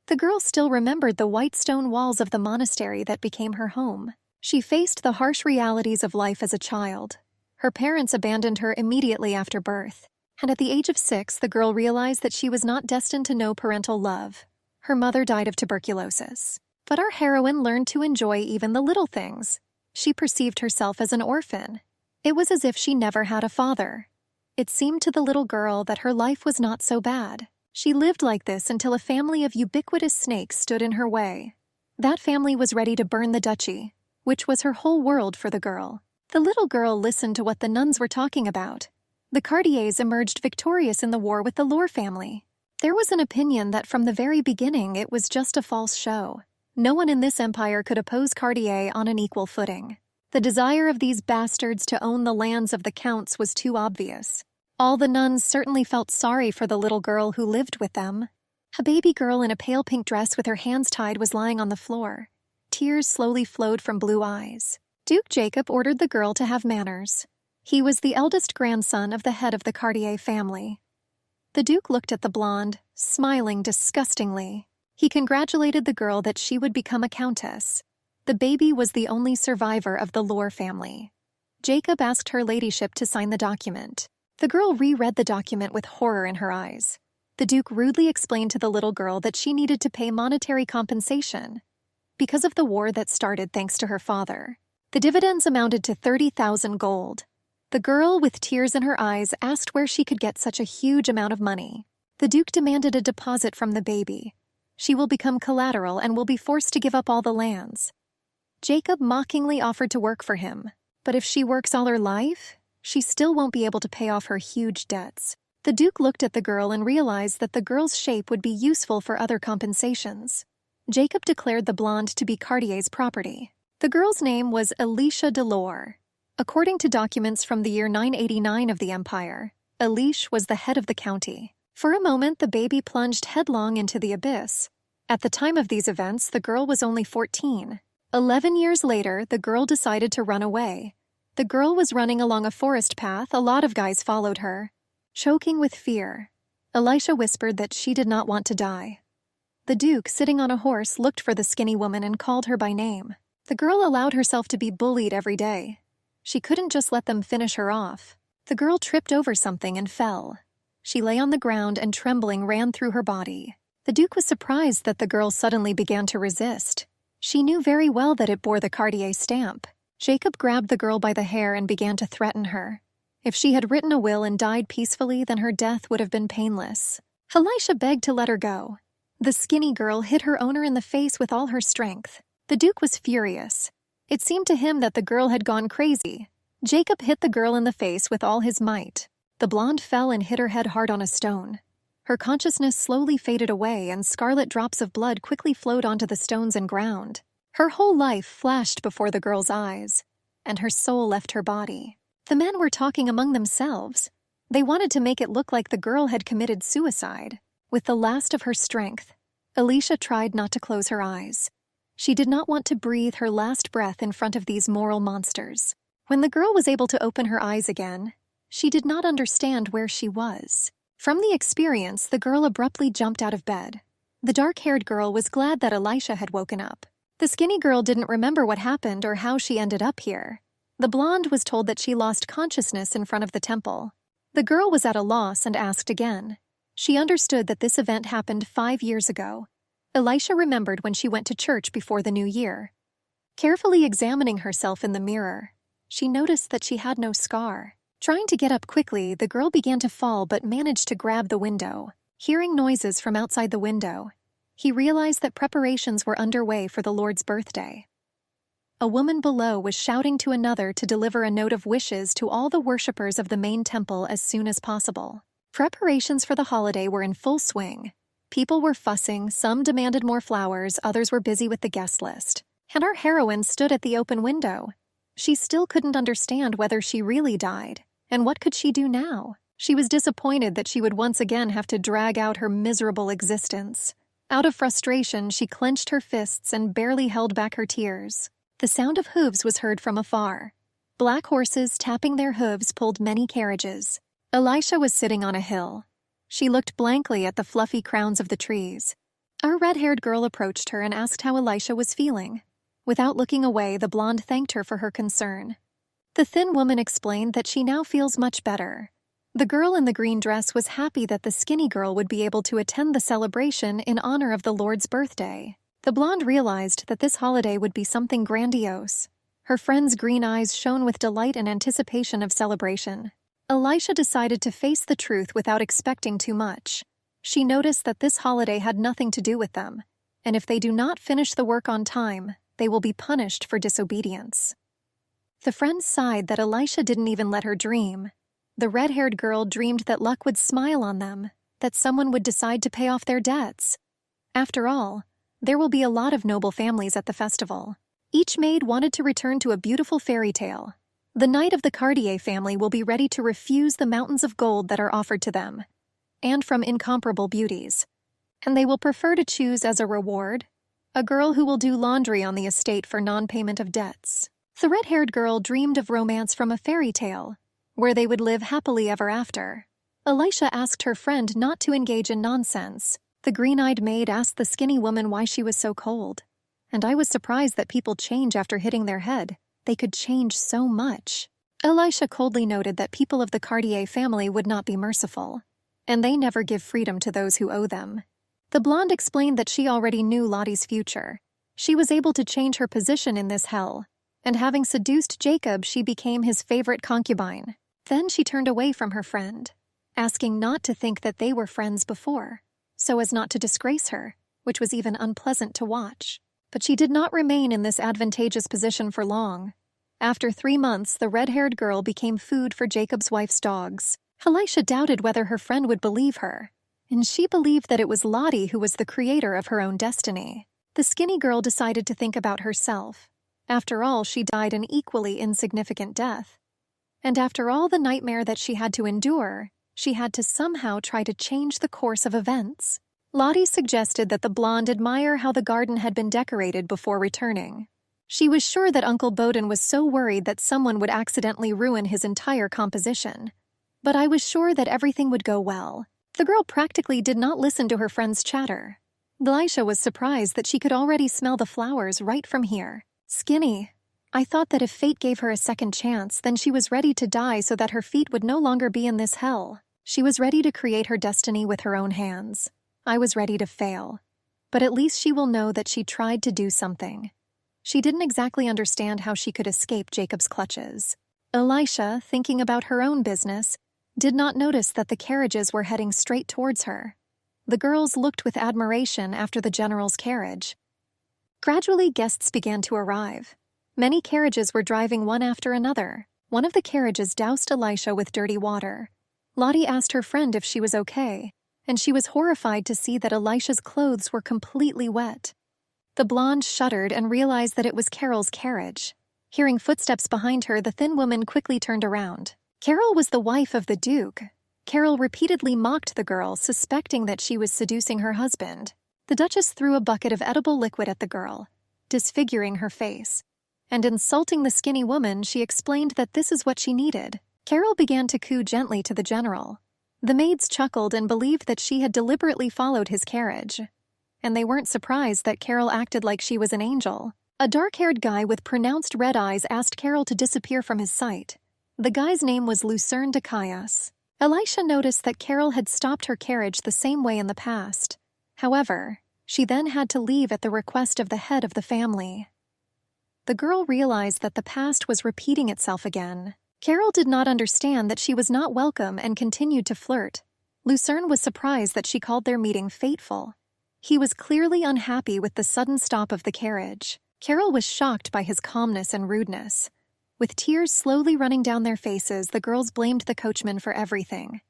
The girl still remembered the white stone walls of the monastery that became her home. She faced the harsh realities of life as a child. Her parents abandoned her immediately after birth, and at the age of 6, the girl realized that she was not destined to know parental love. Her mother died of tuberculosis. But our heroine learned to enjoy even the little things. She perceived herself as an orphan. It was as if she never had a father. It seemed to the little girl that her life was not so bad. She lived like this until a family of ubiquitous snakes stood in her way. That family was ready to burn the duchy, which was her whole world for the girl. The little girl listened to what the nuns were talking about. The Cartiers emerged victorious in the war with the Lore family. There was an opinion that from the very beginning it was just a false show. No one in this empire could oppose Cartier on an equal footing. The desire of these bastards to own the lands of the counts was too obvious. All the nuns certainly felt sorry for the little girl who lived with them. A baby girl in a pale pink dress with her hands tied was lying on the floor. Tears slowly flowed from blue eyes. Duke Jacob ordered the girl to have manners. He was the eldest grandson of the head of the Cartier family. The Duke looked at the blonde, smiling disgustingly. He congratulated the girl that she would become a countess. The baby was the only survivor of the Lore family. Jacob asked her ladyship to sign the document. The girl reread the document with horror in her eyes. The Duke rudely explained to the little girl that she needed to pay monetary compensation because of the war that started thanks to her father. The dividends amounted to 30,000 gold. The girl, with tears in her eyes, asked where she could get such a huge amount of money. The Duke demanded a deposit from the baby. She will become collateral and will be forced to give up all the lands. Jacob mockingly offered to work for him. But if she works all her life, she still won't be able to pay off her huge debts. The Duke looked at the girl and realized that the girl's shape would be useful for other compensations. Jacob declared the blonde to be Cartier's property. The girl's name was Alicia Delore. According to documents from the year 989 of the Empire, Alicia was the head of the county. For a moment, the baby plunged headlong into the abyss. At the time of these events, the girl was only 14. 11 years later, the girl decided to run away. The girl was running along a forest path. A lot of guys followed her. Choking with fear, Alicia whispered that she did not want to die. The Duke, sitting on a horse, looked for the skinny woman and called her by name. The girl allowed herself to be bullied every day. She couldn't just let them finish her off. The girl tripped over something and fell. She lay on the ground and trembling ran through her body. The Duke was surprised that the girl suddenly began to resist. She knew very well that it bore the Cartier stamp. Jacob grabbed the girl by the hair and began to threaten her. If she had written a will and died peacefully, then her death would have been painless. Alicia begged to let her go. The skinny girl hit her owner in the face with all her strength. The Duke was furious. It seemed to him that the girl had gone crazy. Jacob hit the girl in the face with all his might. The blonde fell and hit her head hard on a stone. Her consciousness slowly faded away, and scarlet drops of blood quickly flowed onto the stones and ground. Her whole life flashed before the girl's eyes, and her soul left her body. The men were talking among themselves. They wanted to make it look like the girl had committed suicide. With the last of her strength, Alicia tried not to close her eyes. She did not want to breathe her last breath in front of these moral monsters. When the girl was able to open her eyes again, she did not understand where she was. From the experience, the girl abruptly jumped out of bed. The dark-haired girl was glad that Alicia had woken up. The skinny girl didn't remember what happened or how she ended up here. The blonde was told that she lost consciousness in front of the temple. The girl was at a loss and asked again. She understood that this event happened 5 years ago. Alicia remembered when she went to church before the new year. Carefully examining herself in the mirror, she noticed that she had no scar. Trying to get up quickly, the girl began to fall but managed to grab the window. Hearing noises from outside the window, he realized that preparations were underway for the Lord's birthday. A woman below was shouting to another to deliver a note of wishes to all the worshippers of the main temple as soon as possible. Preparations for the holiday were in full swing. People were fussing, some demanded more flowers, others were busy with the guest list. And our heroine stood at the open window. She still couldn't understand whether she really died. And what could she do now? She was disappointed that she would once again have to drag out her miserable existence. Out of frustration, she clenched her fists and barely held back her tears. The sound of hooves was heard from afar. Black horses tapping their hooves pulled many carriages. Alicia was sitting on a hill. She looked blankly at the fluffy crowns of the trees. Our red-haired girl approached her and asked how Elisha was feeling. Without looking away, the blonde thanked her for her concern. The thin woman explained that she now feels much better. The girl in the green dress was happy that the skinny girl would be able to attend the celebration in honor of the Lord's birthday. The blonde realized that this holiday would be something grandiose. Her friend's green eyes shone with delight and anticipation of celebration. Elisha decided to face the truth without expecting too much. She noticed that this holiday had nothing to do with them, and if they do not finish the work on time, they will be punished for disobedience. The friends sighed that Elisha didn't even let her dream. The red-haired girl dreamed that luck would smile on them, that someone would decide to pay off their debts. After all, there will be a lot of noble families at the festival. Each maid wanted to return to a beautiful fairy tale. The knight of the Cartier family will be ready to refuse the mountains of gold that are offered to them, and from incomparable beauties. And they will prefer to choose as a reward a girl who will do laundry on the estate for non-payment of debts. The red-haired girl dreamed of romance from a fairy tale, where they would live happily ever after. Elisha asked her friend not to engage in nonsense. The green-eyed maid asked the skinny woman why she was so cold. And I was surprised that people change after hitting their head. They could change so much. Elisha coldly noted that people of the Cartier family would not be merciful, and they never give freedom to those who owe them. The blonde explained that she already knew Lottie's future. She was able to change her position in this hell, and having seduced Jacob, she became his favorite concubine. Then she turned away from her friend, asking not to think that they were friends before, so as not to disgrace her, which was even unpleasant to watch. But she did not remain in this advantageous position for long. After 3 months, the red-haired girl became food for Jacob's wife's dogs. Elisha doubted whether her friend would believe her, and she believed that it was Lottie who was the creator of her own destiny. The skinny girl decided to think about herself. After all, she died an equally insignificant death. And after all the nightmare that she had to endure, she had to somehow try to change the course of events. Lottie suggested that the blonde admire how the garden had been decorated before returning. She was sure that Uncle Bowden was so worried that someone would accidentally ruin his entire composition. But I was sure that everything would go well. The girl practically did not listen to her friend's chatter. Elisha was surprised that she could already smell the flowers right from here. Skinny, I thought that if fate gave her a second chance, then she was ready to die so that her feet would no longer be in this hell. She was ready to create her destiny with her own hands. I was ready to fail. But at least she will know that she tried to do something. She didn't exactly understand how she could escape Jacob's clutches. Elisha, thinking about her own business, did not notice that the carriages were heading straight towards her. The girls looked with admiration after the general's carriage. Gradually, guests began to arrive. Many carriages were driving one after another. One of the carriages doused Elisha with dirty water. Lottie asked her friend if she was okay, and she was horrified to see that Elisha's clothes were completely wet. The blonde shuddered and realized that it was Carol's carriage. Hearing footsteps behind her, the thin woman quickly turned around. Carol was the wife of the Duke. Carol repeatedly mocked the girl, suspecting that she was seducing her husband. The Duchess threw a bucket of edible liquid at the girl, disfiguring her face. And insulting the skinny woman, she explained that this is what she needed. Carol began to coo gently to the general. The maids chuckled and believed that she had deliberately followed his carriage. And they weren't surprised that Carol acted like she was an angel. A dark-haired guy with pronounced red eyes asked Carol to disappear from his sight. The guy's name was Lucerne de Caius. Elisha noticed that Carol had stopped her carriage the same way in the past. However, she then had to leave at the request of the head of the family. The girl realized that the past was repeating itself again. Carol did not understand that she was not welcome and continued to flirt. Lucerne was surprised that she called their meeting fateful. He was clearly unhappy with the sudden stop of the carriage. Carol was shocked by his calmness and rudeness. With tears slowly running down their faces, the girls blamed the coachman for everything.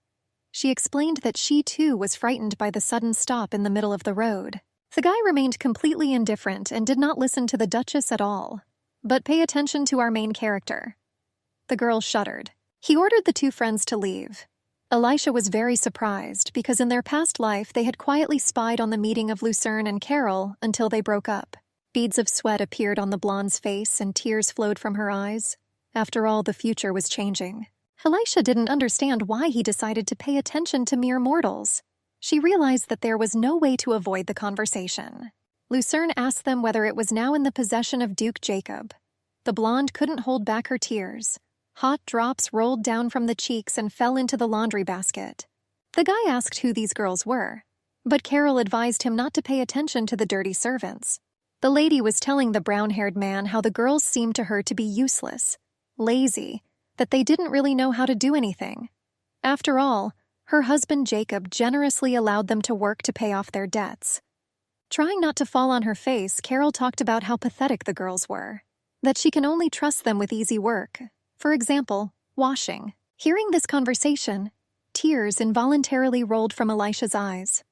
She explained that she too was frightened by the sudden stop in the middle of the road. The guy remained completely indifferent and did not listen to the Duchess at all. But pay attention to our main character. The girl shuddered. He ordered the two friends to leave. Elisha was very surprised because in their past life they had quietly spied on the meeting of Lucerne and Carol until they broke up. Beads of sweat appeared on the blonde's face and tears flowed from her eyes. After all, the future was changing. Elisha didn't understand why he decided to pay attention to mere mortals. She realized that there was no way to avoid the conversation. Lucerne asked them whether it was now in the possession of Duke Jacob. The blonde couldn't hold back her tears. Hot drops rolled down from the cheeks and fell into the laundry basket. The guy asked who these girls were, but Carol advised him not to pay attention to the dirty servants. The lady was telling the brown-haired man how the girls seemed to her to be useless, lazy, that they didn't really know how to do anything. After all, her husband Jacob generously allowed them to work to pay off their debts. Trying not to fall on her face, Carol talked about how pathetic the girls were, that she can only trust them with easy work. For example, washing. Hearing this conversation, tears involuntarily rolled from Elisha's eyes.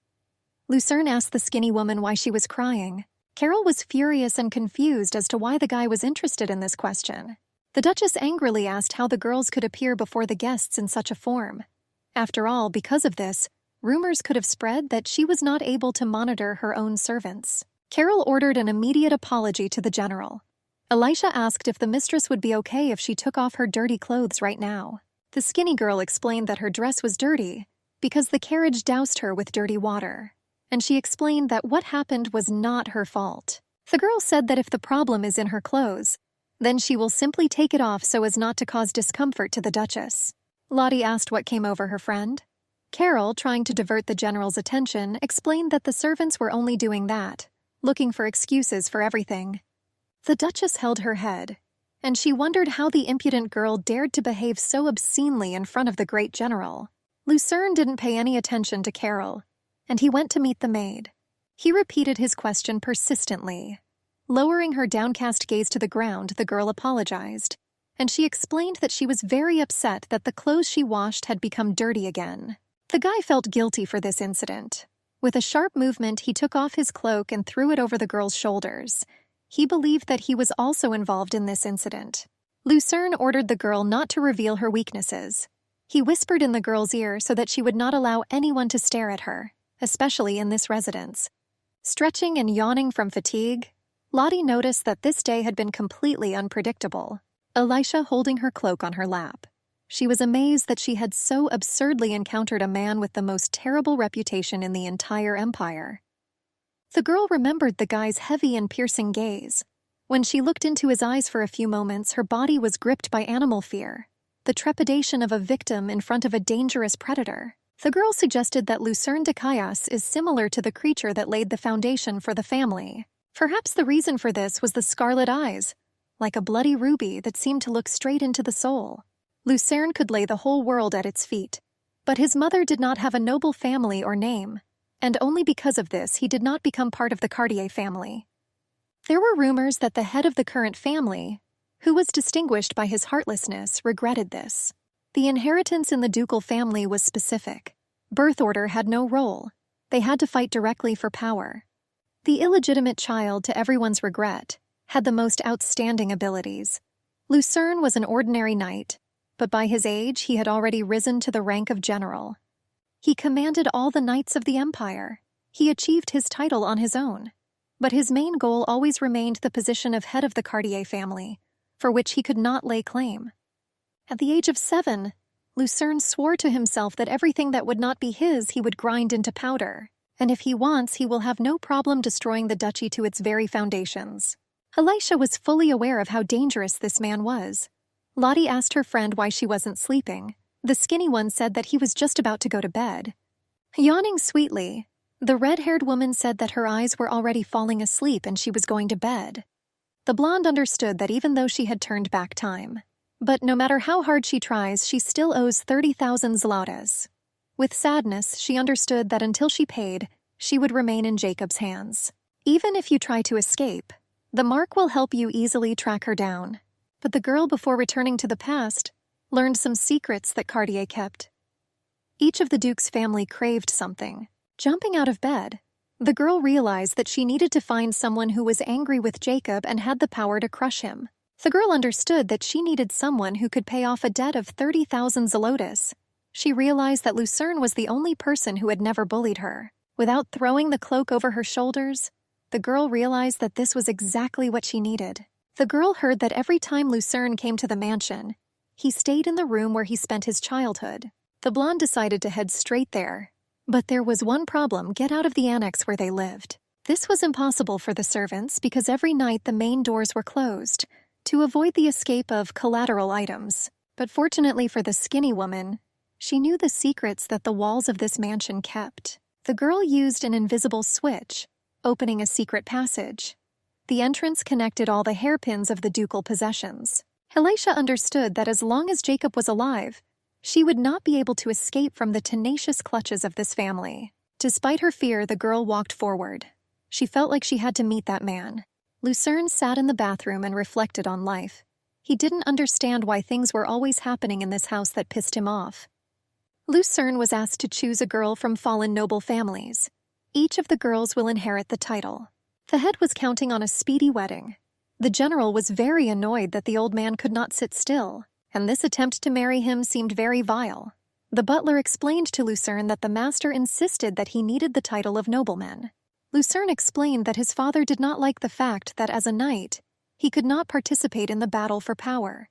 Lucerne asked the skinny woman why she was crying. Carol was furious and confused as to why the guy was interested in this question. The Duchess angrily asked how the girls could appear before the guests in such a form. After all, because of this, rumors could have spread that she was not able to monitor her own servants. Carol ordered an immediate apology to the general. Elisha asked if the mistress would be okay if she took off her dirty clothes right now. The skinny girl explained that her dress was dirty because the carriage doused her with dirty water, and she explained that what happened was not her fault. The girl said that if the problem is in her clothes, then she will simply take it off so as not to cause discomfort to the Duchess. Lottie asked what came over her friend. Carol, trying to divert the general's attention, explained that the servants were only doing that, looking for excuses for everything. The Duchess held her head, and she wondered how the impudent girl dared to behave so obscenely in front of the great general. Lucerne didn't pay any attention to Carol, and he went to meet the maid. He repeated his question persistently. Lowering her downcast gaze to the ground, the girl apologized, and she explained that she was very upset that the clothes she washed had become dirty again. The guy felt guilty for this incident. With a sharp movement, he took off his cloak and threw it over the girl's shoulders. He believed that he was also involved in this incident. Lucerne ordered the girl not to reveal her weaknesses. He whispered in the girl's ear so that she would not allow anyone to stare at her, especially in this residence. Stretching and yawning from fatigue, Lottie noticed that this day had been completely unpredictable. Elisha holding her cloak on her lap. She was amazed that she had so absurdly encountered a man with the most terrible reputation in the entire empire. The girl remembered the guy's heavy and piercing gaze. When she looked into his eyes for a few moments, her body was gripped by animal fear, the trepidation of a victim in front of a dangerous predator. The girl suggested that Lucerne de Caillasse is similar to the creature that laid the foundation for the family. Perhaps the reason for this was the scarlet eyes, like a bloody ruby that seemed to look straight into the soul. Lucerne could lay the whole world at its feet, but his mother did not have a noble family or name, and only because of this he did not become part of the Cartier family. There were rumors that the head of the current family, who was distinguished by his heartlessness, regretted this. The inheritance in the ducal family was specific. Birth order had no role. They had to fight directly for power. The illegitimate child, to everyone's regret, had the most outstanding abilities. Lucerne was an ordinary knight, but by his age he had already risen to the rank of general. He commanded all the knights of the empire. He achieved his title on his own. But his main goal always remained the position of head of the Cartier family, for which he could not lay claim. At the age of 7, Lucerne swore to himself that everything that would not be his he would grind into powder, and if he wants, he will have no problem destroying the duchy to its very foundations. Elisha was fully aware of how dangerous this man was. Lottie asked her friend why she wasn't sleeping. The skinny one said that he was just about to go to bed. Yawning sweetly, the red-haired woman said that her eyes were already falling asleep and she was going to bed. The blonde understood that even though she had turned back time, but no matter how hard she tries, she still owes 30,000 zlotys. With sadness, she understood that until she paid, she would remain in Jacob's hands. Even if you try to escape, the mark will help you easily track her down. But the girl, before returning to the past, learned some secrets that Cartier kept. Each of the Duke's family craved something. Jumping out of bed, the girl realized that she needed to find someone who was angry with Jacob and had the power to crush him. The girl understood that she needed someone who could pay off a debt of 30,000 zlotys. She realized that Lucerne was the only person who had never bullied her. Without throwing the cloak over her shoulders, the girl realized that this was exactly what she needed. The girl heard that every time Lucerne came to the mansion, he stayed in the room where he spent his childhood. The blonde decided to head straight there. But there was one problem: get out of the annex where they lived. This was impossible for the servants because every night the main doors were closed to avoid the escape of collateral items. But fortunately for the skinny woman, she knew the secrets that the walls of this mansion kept. The girl used an invisible switch, opening a secret passage. The entrance connected all the hairpins of the ducal possessions. Elisha understood that as long as Jacob was alive, she would not be able to escape from the tenacious clutches of this family. Despite her fear, the girl walked forward. She felt like she had to meet that man. Lucerne sat in the bathroom and reflected on life. He didn't understand why things were always happening in this house that pissed him off. Lucerne was asked to choose a girl from fallen noble families. Each of the girls will inherit the title. The head was counting on a speedy wedding. The general was very annoyed that the old man could not sit still, and this attempt to marry him seemed very vile. The butler explained to Lucerne that the master insisted that he needed the title of nobleman. Lucerne explained that his father did not like the fact that as a knight, he could not participate in the battle for power.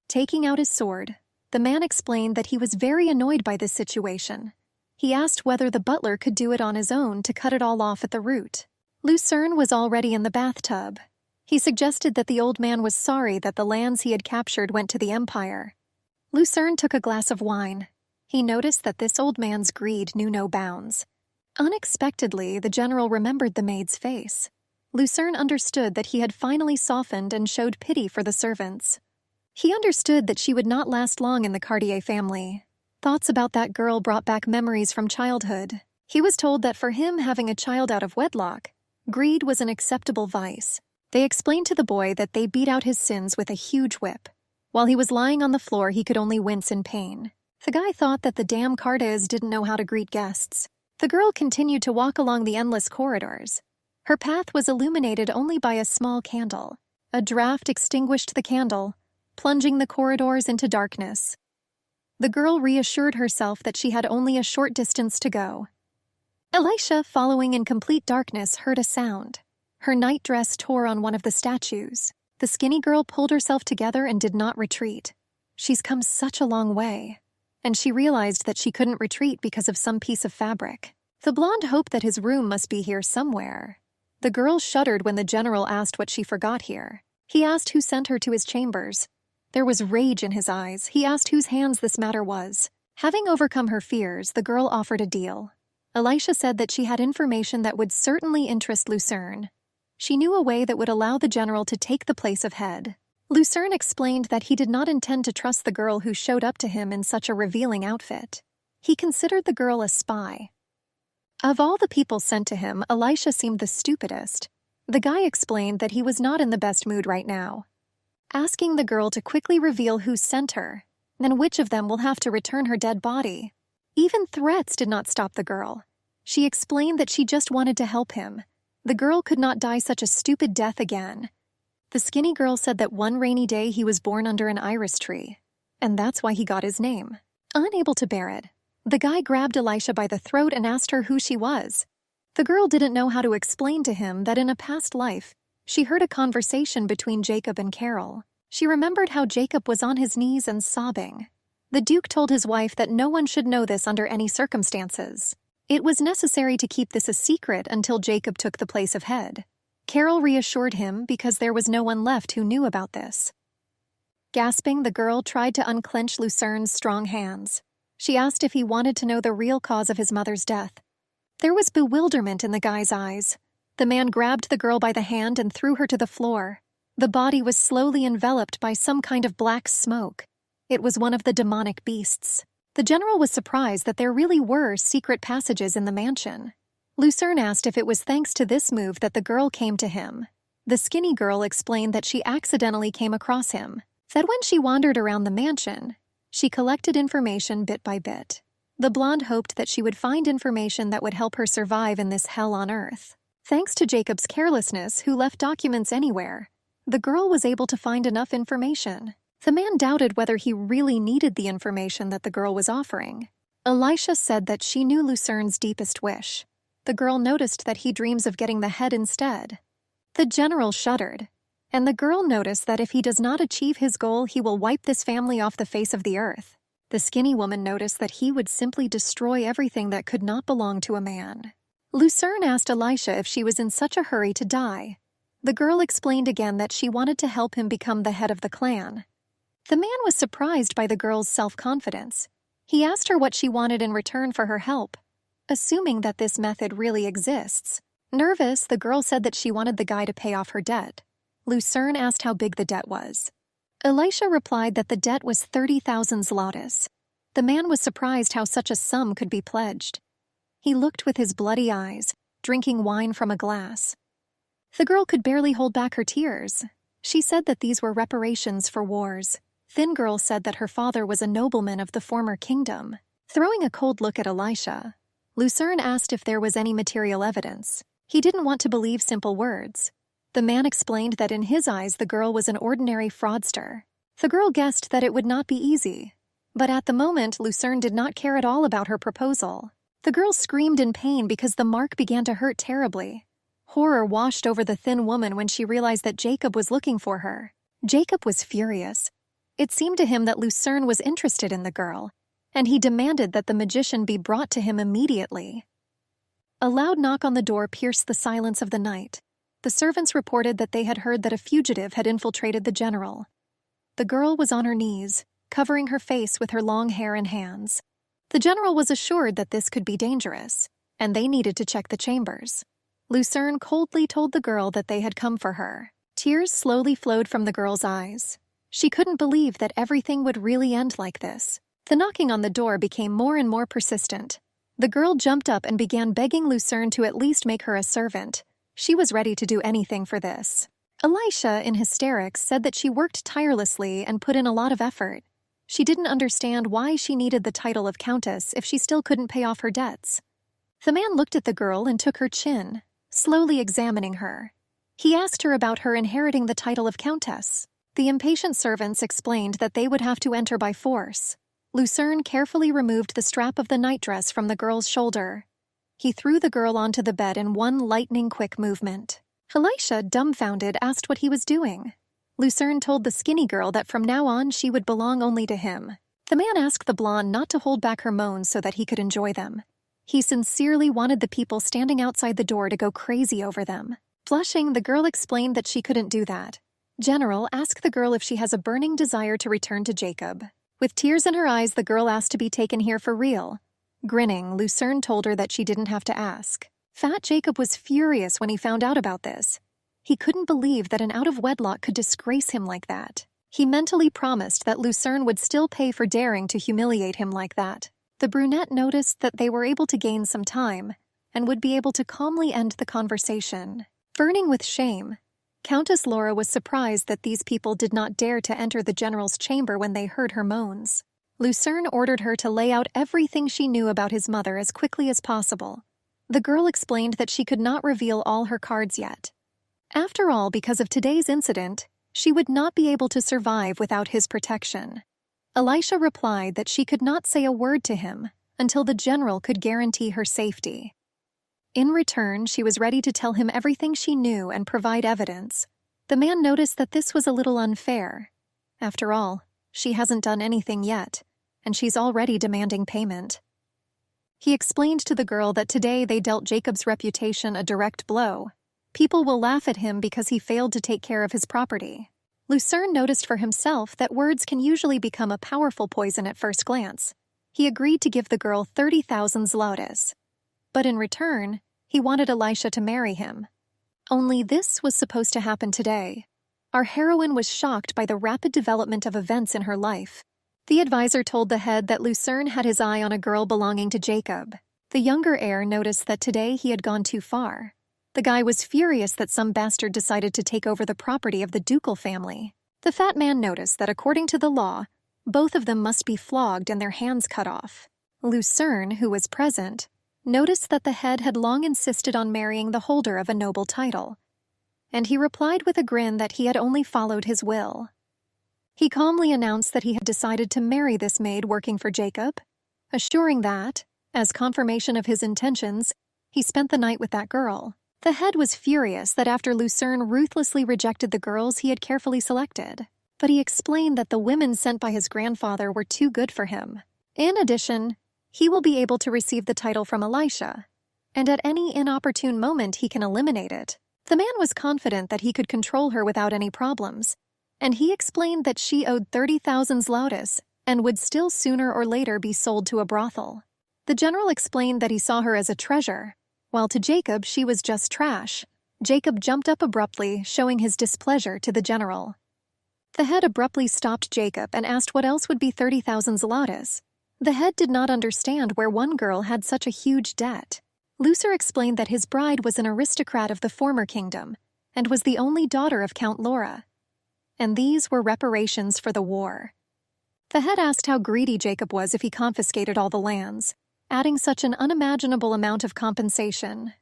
Taking out his sword, the man explained that he was very annoyed by this situation. He asked whether the butler could do it on his own to cut it all off at the root. Lucerne was already in the bathtub. He suggested that the old man was sorry that the lands he had captured went to the empire. Lucerne took a glass of wine. He noticed that this old man's greed knew no bounds. Unexpectedly, the general remembered the maid's face. Lucerne understood that he had finally softened and showed pity for the servants. He understood that she would not last long in the Cartier family. Thoughts about that girl brought back memories from childhood. He was told that for him, having a child out of wedlock, greed was an acceptable vice. They explained to the boy that they beat out his sins with a huge whip. While he was lying on the floor, he could only wince in pain. The guy thought that the damn Cartes didn't know how to greet guests. The girl continued to walk along the endless corridors. Her path was illuminated only by a small candle. A draft extinguished the candle, plunging the corridors into darkness. The girl reassured herself that she had only a short distance to go. Elisha, following in complete darkness, heard a sound. Her night dress tore on one of the statues. The skinny girl pulled herself together and did not retreat. She's come such a long way. And she realized that she couldn't retreat because of some piece of fabric. The blonde hoped that his room must be here somewhere. The girl shuddered when the general asked what she forgot here. He asked who sent her to his chambers. There was rage in his eyes. He asked whose hands this matter was. Having overcome her fears, the girl offered a deal. Elisha said that she had information that would certainly interest Lucerne. She knew a way that would allow the general to take the place of head. Lucerne explained that he did not intend to trust the girl who showed up to him in such a revealing outfit. He considered the girl a spy. Of all the people sent to him, Elisha seemed the stupidest. The guy explained that he was not in the best mood right now, asking the girl to quickly reveal who sent her, then which of them will have to return her dead body. Even threats did not stop the girl. She explained that she just wanted to help him. The girl could not die such a stupid death again. The skinny girl said that one rainy day he was born under an iris tree, and that's why he got his name. Unable to bear it, the guy grabbed Elisha by the throat and asked her who she was. The girl didn't know how to explain to him that in a past life, she heard a conversation between Jacob and Carol. She remembered how Jacob was on his knees and sobbing. The Duke told his wife that no one should know this under any circumstances. It was necessary to keep this a secret until Jacob took the place of head. Carol reassured him because there was no one left who knew about this. Gasping, the girl tried to unclench Lucerne's strong hands. She asked if he wanted to know the real cause of his mother's death. There was bewilderment in the guy's eyes. The man grabbed the girl by the hand and threw her to the floor. The body was slowly enveloped by some kind of black smoke. It was one of the demonic beasts. The general was surprised that there really were secret passages in the mansion. Lucerne asked if it was thanks to this move that the girl came to him. The skinny girl explained that she accidentally came across him, that when she wandered around the mansion, she collected information bit by bit. The blonde hoped that she would find information that would help her survive in this hell on earth. Thanks to Jacob's carelessness, who left documents anywhere, the girl was able to find enough information. The man doubted whether he really needed the information that the girl was offering. Elisha said that she knew Lucerne's deepest wish. The girl noticed that he dreams of getting the head instead. The general shuddered, and the girl noticed that if he does not achieve his goal, he will wipe this family off the face of the earth. The skinny woman noticed that he would simply destroy everything that could not belong to a man. Lucerne asked Elisha if she was in such a hurry to die. The girl explained again that she wanted to help him become the head of the clan. The man was surprised by the girl's self-confidence. He asked her what she wanted in return for her help, assuming that this method really exists. Nervous, the girl said that she wanted the guy to pay off her debt. Lucerne asked how big the debt was. Elisha replied that the debt was 30,000 zlotys. The man was surprised how such a sum could be pledged. He looked with his bloody eyes, drinking wine from a glass. The girl could barely hold back her tears. She said that these were reparations for wars. Thin Girl said that her father was a nobleman of the former kingdom. Throwing a cold look at Elisha, Lucerne asked if there was any material evidence. He didn't want to believe simple words. The man explained that in his eyes the girl was an ordinary fraudster. The girl guessed that it would not be easy. But at the moment, Lucerne did not care at all about her proposal. The girl screamed in pain because the mark began to hurt terribly. Horror washed over the thin woman when she realized that Jacob was looking for her. Jacob was furious. It seemed to him that Lucerne was interested in the girl, and he demanded that the magician be brought to him immediately. A loud knock on the door pierced the silence of the night. The servants reported that they had heard that a fugitive had infiltrated the general. The girl was on her knees, covering her face with her long hair and hands. The general was assured that this could be dangerous, and they needed to check the chambers. Lucerne coldly told the girl that they had come for her. Tears slowly flowed from the girl's eyes. She couldn't believe that everything would really end like this. The knocking on the door became more and more persistent. The girl jumped up and began begging Lucerne to at least make her a servant. She was ready to do anything for this. Elisha, in hysterics, said that she worked tirelessly and put in a lot of effort. She didn't understand why she needed the title of countess if she still couldn't pay off her debts. The man looked at the girl and took her chin, slowly examining her. He asked her about her inheriting the title of countess. The impatient servants explained that they would have to enter by force. Lucerne carefully removed the strap of the nightdress from the girl's shoulder. He threw the girl onto the bed in one lightning-quick movement. Elisha, dumbfounded, asked what he was doing. Lucerne told the skinny girl that from now on she would belong only to him. The man asked the blonde not to hold back her moans so that he could enjoy them. He sincerely wanted the people standing outside the door to go crazy over them. Blushing, the girl explained that she couldn't do that. General, ask the girl if she has a burning desire to return to Jacob. With tears in her eyes, the girl asked to be taken here for real. Grinning, Lucerne told her that she didn't have to ask. Fat Jacob was furious when he found out about this. He couldn't believe that an out-of-wedlock could disgrace him like that. He mentally promised that Lucerne would still pay for daring to humiliate him like that. The brunette noticed that they were able to gain some time and would be able to calmly end the conversation. Burning with shame, Countess Laura was surprised that these people did not dare to enter the general's chamber when they heard her moans. Lucerne ordered her to lay out everything she knew about his mother as quickly as possible. The girl explained that she could not reveal all her cards yet. After all, because of today's incident, she would not be able to survive without his protection. Elisha replied that she could not say a word to him until the general could guarantee her safety. In return, she was ready to tell him everything she knew and provide evidence. The man noticed that this was a little unfair. After all, she hasn't done anything yet, and she's already demanding payment. He explained to the girl that today they dealt Jacob's reputation a direct blow. People will laugh at him because he failed to take care of his property. Lucerne noticed for himself that words can usually become a powerful poison at first glance. He agreed to give the girl 30,000 zlotys. But in return, he wanted Elisha to marry him. Only this was supposed to happen today. Our heroine was shocked by the rapid development of events in her life. The advisor told the head that Lucerne had his eye on a girl belonging to Jacob. The younger heir noticed that today he had gone too far. The guy was furious that some bastard decided to take over the property of the ducal family. The fat man noticed that according to the law, both of them must be flogged and their hands cut off. Lucerne, who was present, noticed that the head had long insisted on marrying the holder of a noble title, and he replied with a grin that he had only followed his will. He calmly announced that he had decided to marry this maid working for Jacob, assuring that, as confirmation of his intentions, he spent the night with that girl. The head was furious that after Lucerne ruthlessly rejected the girls he had carefully selected. but he explained that the women sent by his grandfather were too good for him. In addition, he will be able to receive the title from Elisha, and at any inopportune moment he can eliminate it. The man was confident that he could control her without any problems, and he explained that she owed 30,000 zlotys and would still sooner or later be sold to a brothel. The general explained that he saw her as a treasure, while to Jacob she was just trash. Jacob jumped up abruptly, showing his displeasure to the general. The head abruptly stopped Jacob and asked what else would be 30,000 zlotys. The head did not understand where one girl had such a huge debt. Lucer explained that his bride was an aristocrat of the former kingdom and was the only daughter of Count Laura, and these were reparations for the war. The head asked how greedy Jacob was if he confiscated all the lands, adding such an unimaginable amount of compensation.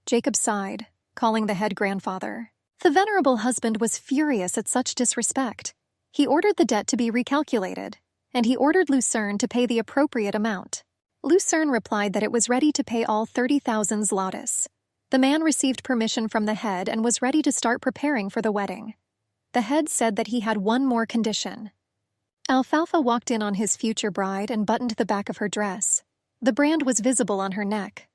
Jacob sighed, calling the head grandfather. The venerable husband was furious at such disrespect. He ordered the debt to be recalculated, and he ordered Lucerne to pay the appropriate amount. Lucerne replied that it was ready to pay all 30,000 zlotys. The man received permission from the head and was ready to start preparing for the wedding. The head said that he had one more condition. Alfalfa walked in on his future bride and buttoned the back of her dress. The brand was visible on her neck.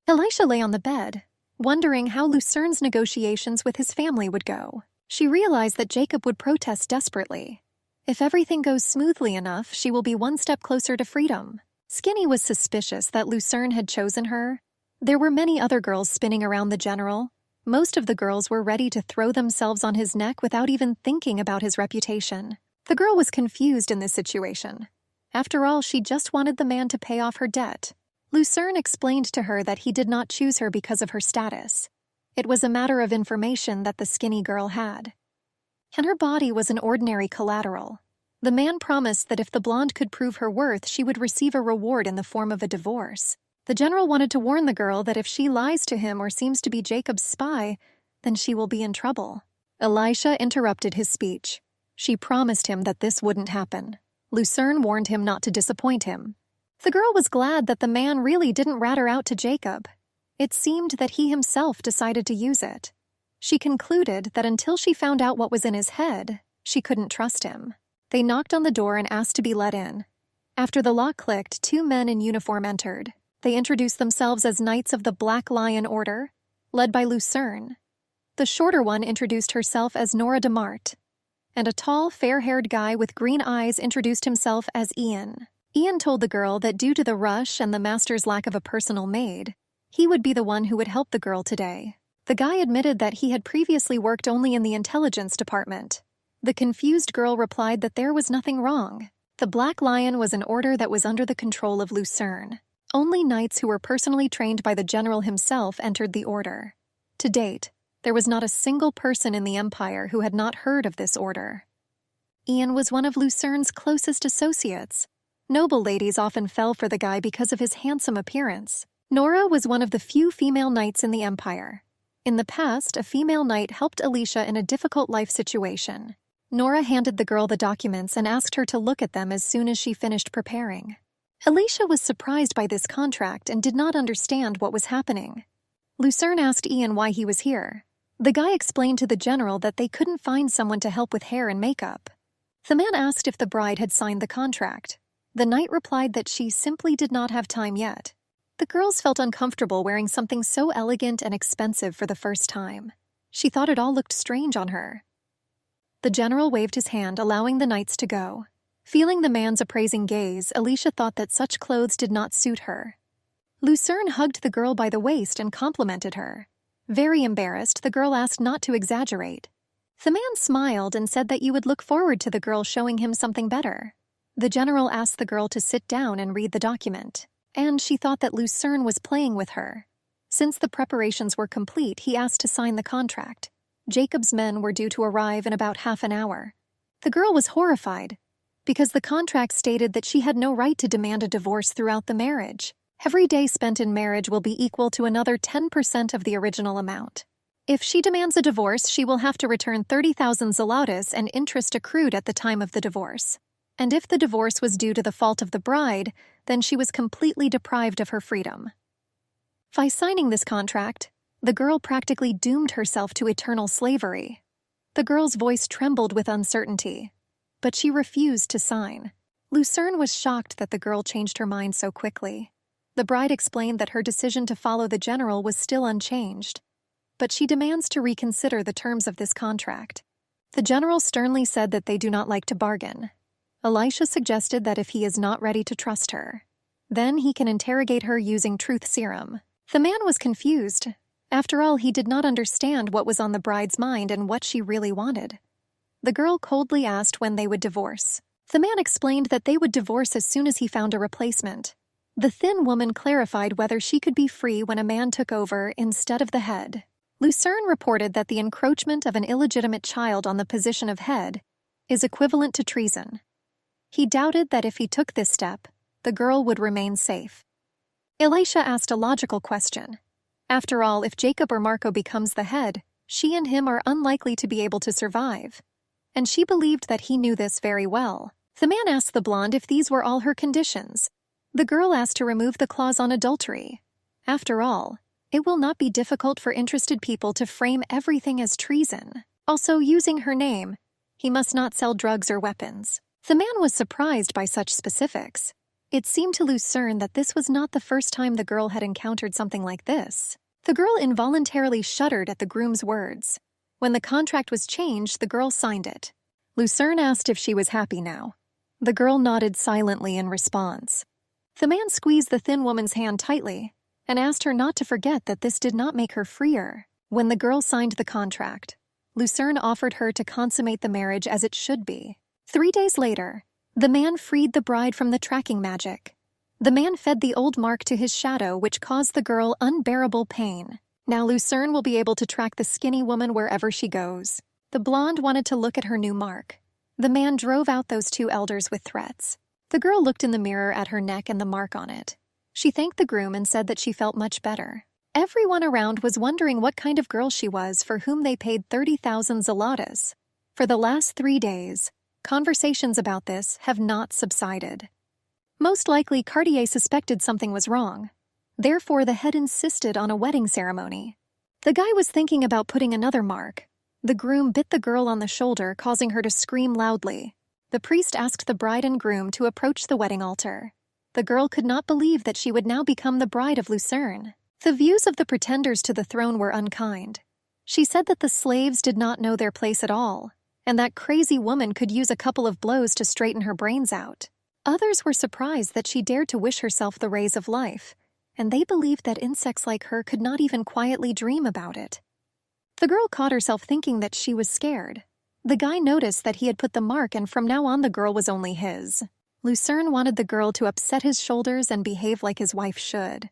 Elisha lay on the bed, wondering how Lucerne's negotiations with his family would go. She realized that Jacob would protest desperately. If everything goes smoothly enough, she will be one step closer to freedom. Skinny was suspicious that Lucerne had chosen her. There were many other girls spinning around the general. Most of the girls were ready to throw themselves on his neck without even thinking about his reputation. The girl was confused in this situation. After all, she just wanted the man to pay off her debt. Lucerne explained to her that he did not choose her because of her status. It was a matter of information that the skinny girl had. And her body was an ordinary collateral. The man promised that if the blonde could prove her worth, she would receive a reward in the form of a divorce. The general wanted to warn the girl that if she lies to him or seems to be Jacob's spy, then she will be in trouble. Elisha interrupted his speech. She promised him that this wouldn't happen. Lucerne warned him not to disappoint him. The girl was glad that the man really didn't rat her out to Jacob. It seemed that he himself decided to use it. She concluded that until she found out what was in his head, she couldn't trust him. They knocked on the door and asked to be let in. After the lock clicked, two men in uniform entered. They introduced themselves as Knights of the Black Lion Order, led by Lucerne. The shorter one introduced herself as Nora de Mart, and a tall, fair-haired guy with green eyes introduced himself as Ian. Ian told the girl that due to the rush and the master's lack of a personal maid, he would be the one who would help the girl today. The guy admitted that he had previously worked only in the intelligence department. The confused girl replied that there was nothing wrong. The Black Lion was an order that was under the control of Lucerne. Only knights who were personally trained by the general himself entered the order. To date, there was not a single person in the empire who had not heard of this order. Ian was one of Lucerne's closest associates. Noble ladies often fell for the guy because of his handsome appearance. Nora was one of the few female knights in the empire. In the past, a female knight helped Elisha in a difficult life situation. Nora handed the girl the documents and asked her to look at them as soon as she finished preparing. Elisha was surprised by this contract and did not understand what was happening. Lucerne asked Ian why he was here. The guy explained to the general that they couldn't find someone to help with hair and makeup. The man asked if the bride had signed the contract. The knight replied that she simply did not have time yet. The girls felt uncomfortable wearing something so elegant and expensive for the first time. She thought it all looked strange on her. The general waved his hand, allowing the knights to go. Feeling the man's appraising gaze, Elisha thought that such clothes did not suit her. Lucerne hugged the girl by the waist and complimented her. Very embarrassed, the girl asked not to exaggerate. The man smiled and said that you would look forward to the girl showing him something better. The general asked the girl to sit down and read the document, and she thought that Lucerne was playing with her. Since the preparations were complete, he asked to sign the contract. Jacob's men were due to arrive in about half an hour. The girl was horrified, because the contract stated that she had no right to demand a divorce throughout the marriage. Every day spent in marriage will be equal to another 10% of the original amount. If she demands a divorce, she will have to return 30,000 zlotys and interest accrued at the time of the divorce. And if the divorce was due to the fault of the bride, then she was completely deprived of her freedom. By signing this contract, the girl practically doomed herself to eternal slavery. The girl's voice trembled with uncertainty. but she refused to sign. Lucerne was shocked that the girl changed her mind so quickly. The bride explained that her decision to follow the general was still unchanged, but she demands to reconsider the terms of this contract. The general sternly said that they do not like to bargain. Elisha suggested that if he is not ready to trust her, then he can interrogate her using truth serum. The man was confused. After all, he did not understand what was on the bride's mind and what she really wanted. The girl coldly asked when they would divorce. The man explained that they would divorce as soon as he found a replacement. The thin woman clarified whether she could be free when a man took over instead of the head. Lucerne reported that the encroachment of an illegitimate child on the position of head is equivalent to treason. He doubted that if he took this step, the girl would remain safe. Elisha asked a logical question. After all, if Jacob or Marco becomes the head, she and him are unlikely to be able to survive. And she believed that he knew this very well. The man asked the blonde if these were all her conditions. The girl asked to remove the clause on adultery. After all, it will not be difficult for interested people to frame everything as treason. Also, using her name, he must not sell drugs or weapons. The man was surprised by such specifics. It seemed to Lucerne that this was not the first time the girl had encountered something like this. The girl involuntarily shuddered at the groom's words. When the contract was changed, the girl signed it. Lucerne asked if she was happy now. The girl nodded silently in response. The man squeezed the thin woman's hand tightly and asked her not to forget that this did not make her freer. When the girl signed the contract, Lucerne offered her to consummate the marriage as it should be. 3 days later, the man freed the bride from the tracking magic. The man fed the old mark to his shadow, which caused the girl unbearable pain. Now Lucerne will be able to track the skinny woman wherever she goes. The blonde wanted to look at her new mark. The man drove out those 2 elders with threats. The girl looked in the mirror at her neck and the mark on it. She thanked the groom and said that she felt much better. Everyone around was wondering what kind of girl she was for whom they paid 30,000 zlotys. For the last 3 days, conversations about this have not subsided. Most likely, Cartier suspected something was wrong. Therefore, the head insisted on a wedding ceremony. The guy was thinking about putting another mark. The groom bit the girl on the shoulder, causing her to scream loudly. The priest asked the bride and groom to approach the wedding altar. The girl could not believe that she would now become the bride of Lucerne. The views of the pretenders to the throne were unkind. She said that the slaves did not know their place at all, and that crazy woman could use a couple of blows to straighten her brains out. Others were surprised that she dared to wish herself the rays of life, and they believed that insects like her could not even quietly dream about it. The girl caught herself thinking that she was scared. The guy noticed that he had put the mark, and from now on the girl was only his. Lucerne wanted the girl to upset his shoulders and behave like his wife should.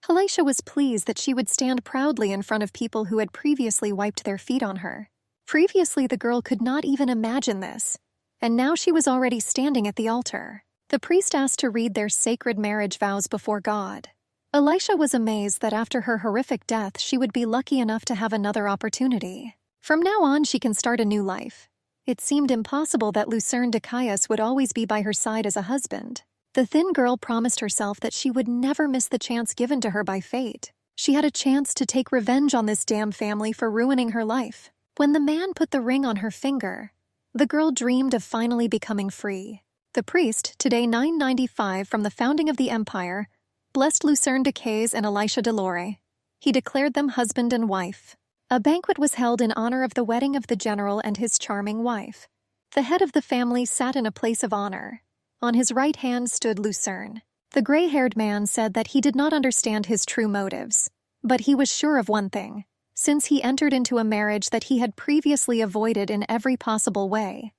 Elisha was pleased that she would stand proudly in front of people who had previously wiped their feet on her. Previously, the girl could not even imagine this, and now she was already standing at the altar. The priest asked to read their sacred marriage vows before God. Elisha was amazed that after her horrific death, she would be lucky enough to have another opportunity. From now on, she can start a new life. It seemed impossible that Lucerne de Caius would always be by her side as a husband. The thin girl promised herself that she would never miss the chance given to her by fate. She had a chance to take revenge on this damn family for ruining her life. When the man put the ring on her finger, the girl dreamed of finally becoming free. The priest, today 995 from the founding of the empire, blessed Lucerne de Caius and Elisha de Lore. He declared them husband and wife. A banquet was held in honor of the wedding of the general and his charming wife. The head of the family sat in a place of honor. On his right hand stood Lucerne. The gray-haired man said that he did not understand his true motives, but he was sure of one thing, since he entered into a marriage that he had previously avoided in every possible way.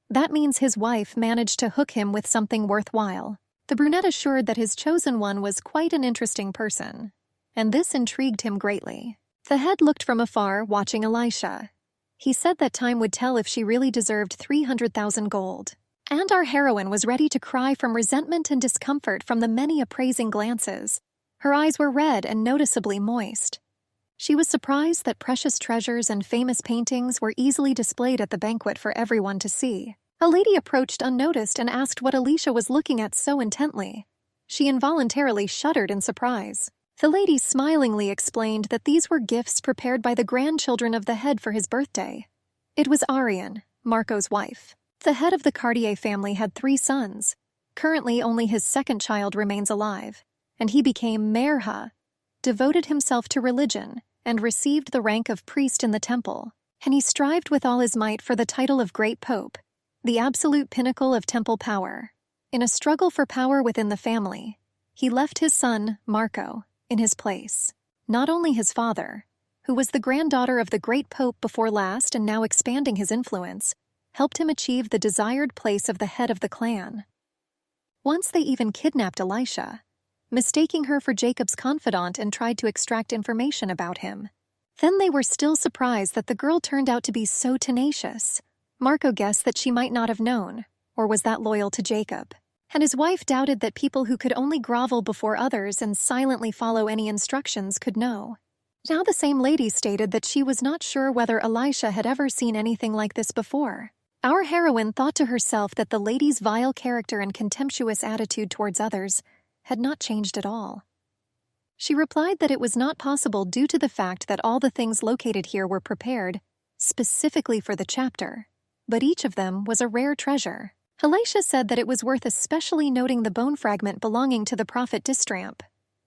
That means his wife managed to hook him with something worthwhile. The brunette assured that his chosen one was quite an interesting person, and this intrigued him greatly. The head looked from afar, watching Elisha. He said that time would tell if she really deserved 300,000 gold. And our heroine was ready to cry from resentment and discomfort from the many appraising glances. Her eyes were red and noticeably moist. She was surprised that precious treasures and famous paintings were easily displayed at the banquet for everyone to see. A lady approached unnoticed and asked what Elisha was looking at so intently. She involuntarily shuddered in surprise. The lady smilingly explained that these were gifts prepared by the grandchildren of the head for his birthday. It was Ariane, Marco's wife. The head of the Cartier family had 3 sons. Currently, only his second child remains alive, and he became Manhwa, devoted himself to religion, and received the rank of priest in the temple. And he strived with all his might for the title of Great Pope, the absolute pinnacle of temple power. In a struggle for power within the family, he left his son, Marco, in his place. Not only his father, who was the granddaughter of the Great Pope before last and now expanding his influence, helped him achieve the desired place of the head of the clan. Once they even kidnapped Elisha, mistaking her for Jacob's confidant, and tried to extract information about him. Then they were still surprised that the girl turned out to be so tenacious. Marco guessed that she might not have known, or was that loyal to Jacob. And his wife doubted that people who could only grovel before others and silently follow any instructions could know. Now the same lady stated that she was not sure whether Elisha had ever seen anything like this before. Our heroine thought to herself that the lady's vile character and contemptuous attitude towards others had not changed at all. She replied that it was not possible due to the fact that all the things located here were prepared specifically for the chapter, but each of them was a rare treasure. Elisha said that it was worth especially noting the bone fragment belonging to the prophet Distramp,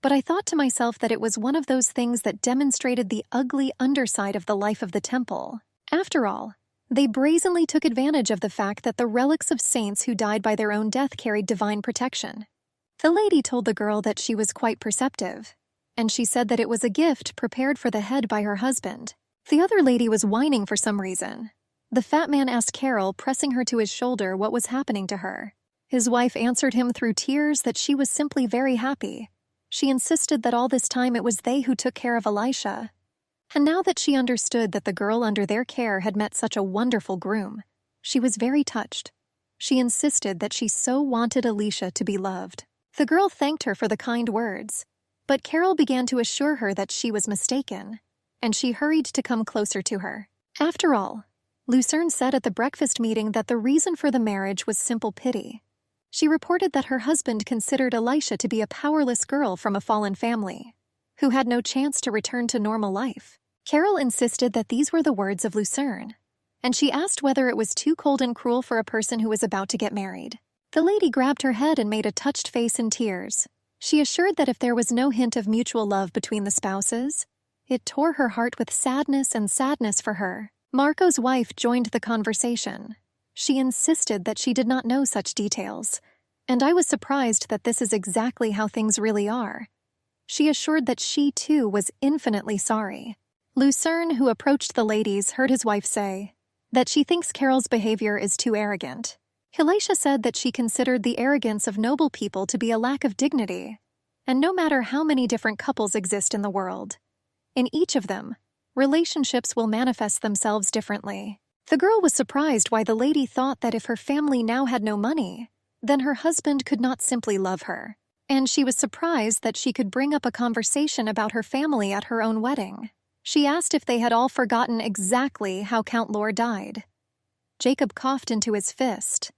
but I thought to myself that it was one of those things that demonstrated the ugly underside of the life of the temple. After all, they brazenly took advantage of the fact that the relics of saints who died by their own death carried divine protection. The lady told the girl that she was quite perceptive, and she said that it was a gift prepared for the head by her husband. The other lady was whining for some reason. The fat man asked Carol, pressing her to his shoulder, what was happening to her. His wife answered him through tears that she was simply very happy. She insisted that all this time it was they who took care of Elisha. And now that she understood that the girl under their care had met such a wonderful groom, she was very touched. She insisted that she so wanted Elisha to be loved. The girl thanked her for the kind words, but Carol began to assure her that she was mistaken, and she hurried to come closer to her. After all, Lucerne said at the breakfast meeting that the reason for the marriage was simple pity. She reported that her husband considered Elisha to be a powerless girl from a fallen family, who had no chance to return to normal life. Carol insisted that these were the words of Lucerne, and she asked whether it was too cold and cruel for a person who was about to get married. The lady grabbed her head and made a touched face in tears. She assured that if there was no hint of mutual love between the spouses, it tore her heart with sadness for her. Marco's wife joined the conversation. She insisted that she did not know such details, and I was surprised that this is exactly how things really are. She assured that she, too, was infinitely sorry. Lucerne, who approached the ladies, heard his wife say that she thinks Carol's behavior is too arrogant. Elisha said that she considered the arrogance of noble people to be a lack of dignity, and no matter how many different couples exist in the world, in each of them, relationships will manifest themselves differently. The girl was surprised why the lady thought that if her family now had no money, then her husband could not simply love her, and she was surprised that she could bring up a conversation about her family at her own wedding. She asked if they had all forgotten exactly how Count Lore died. Jacob coughed into his fist.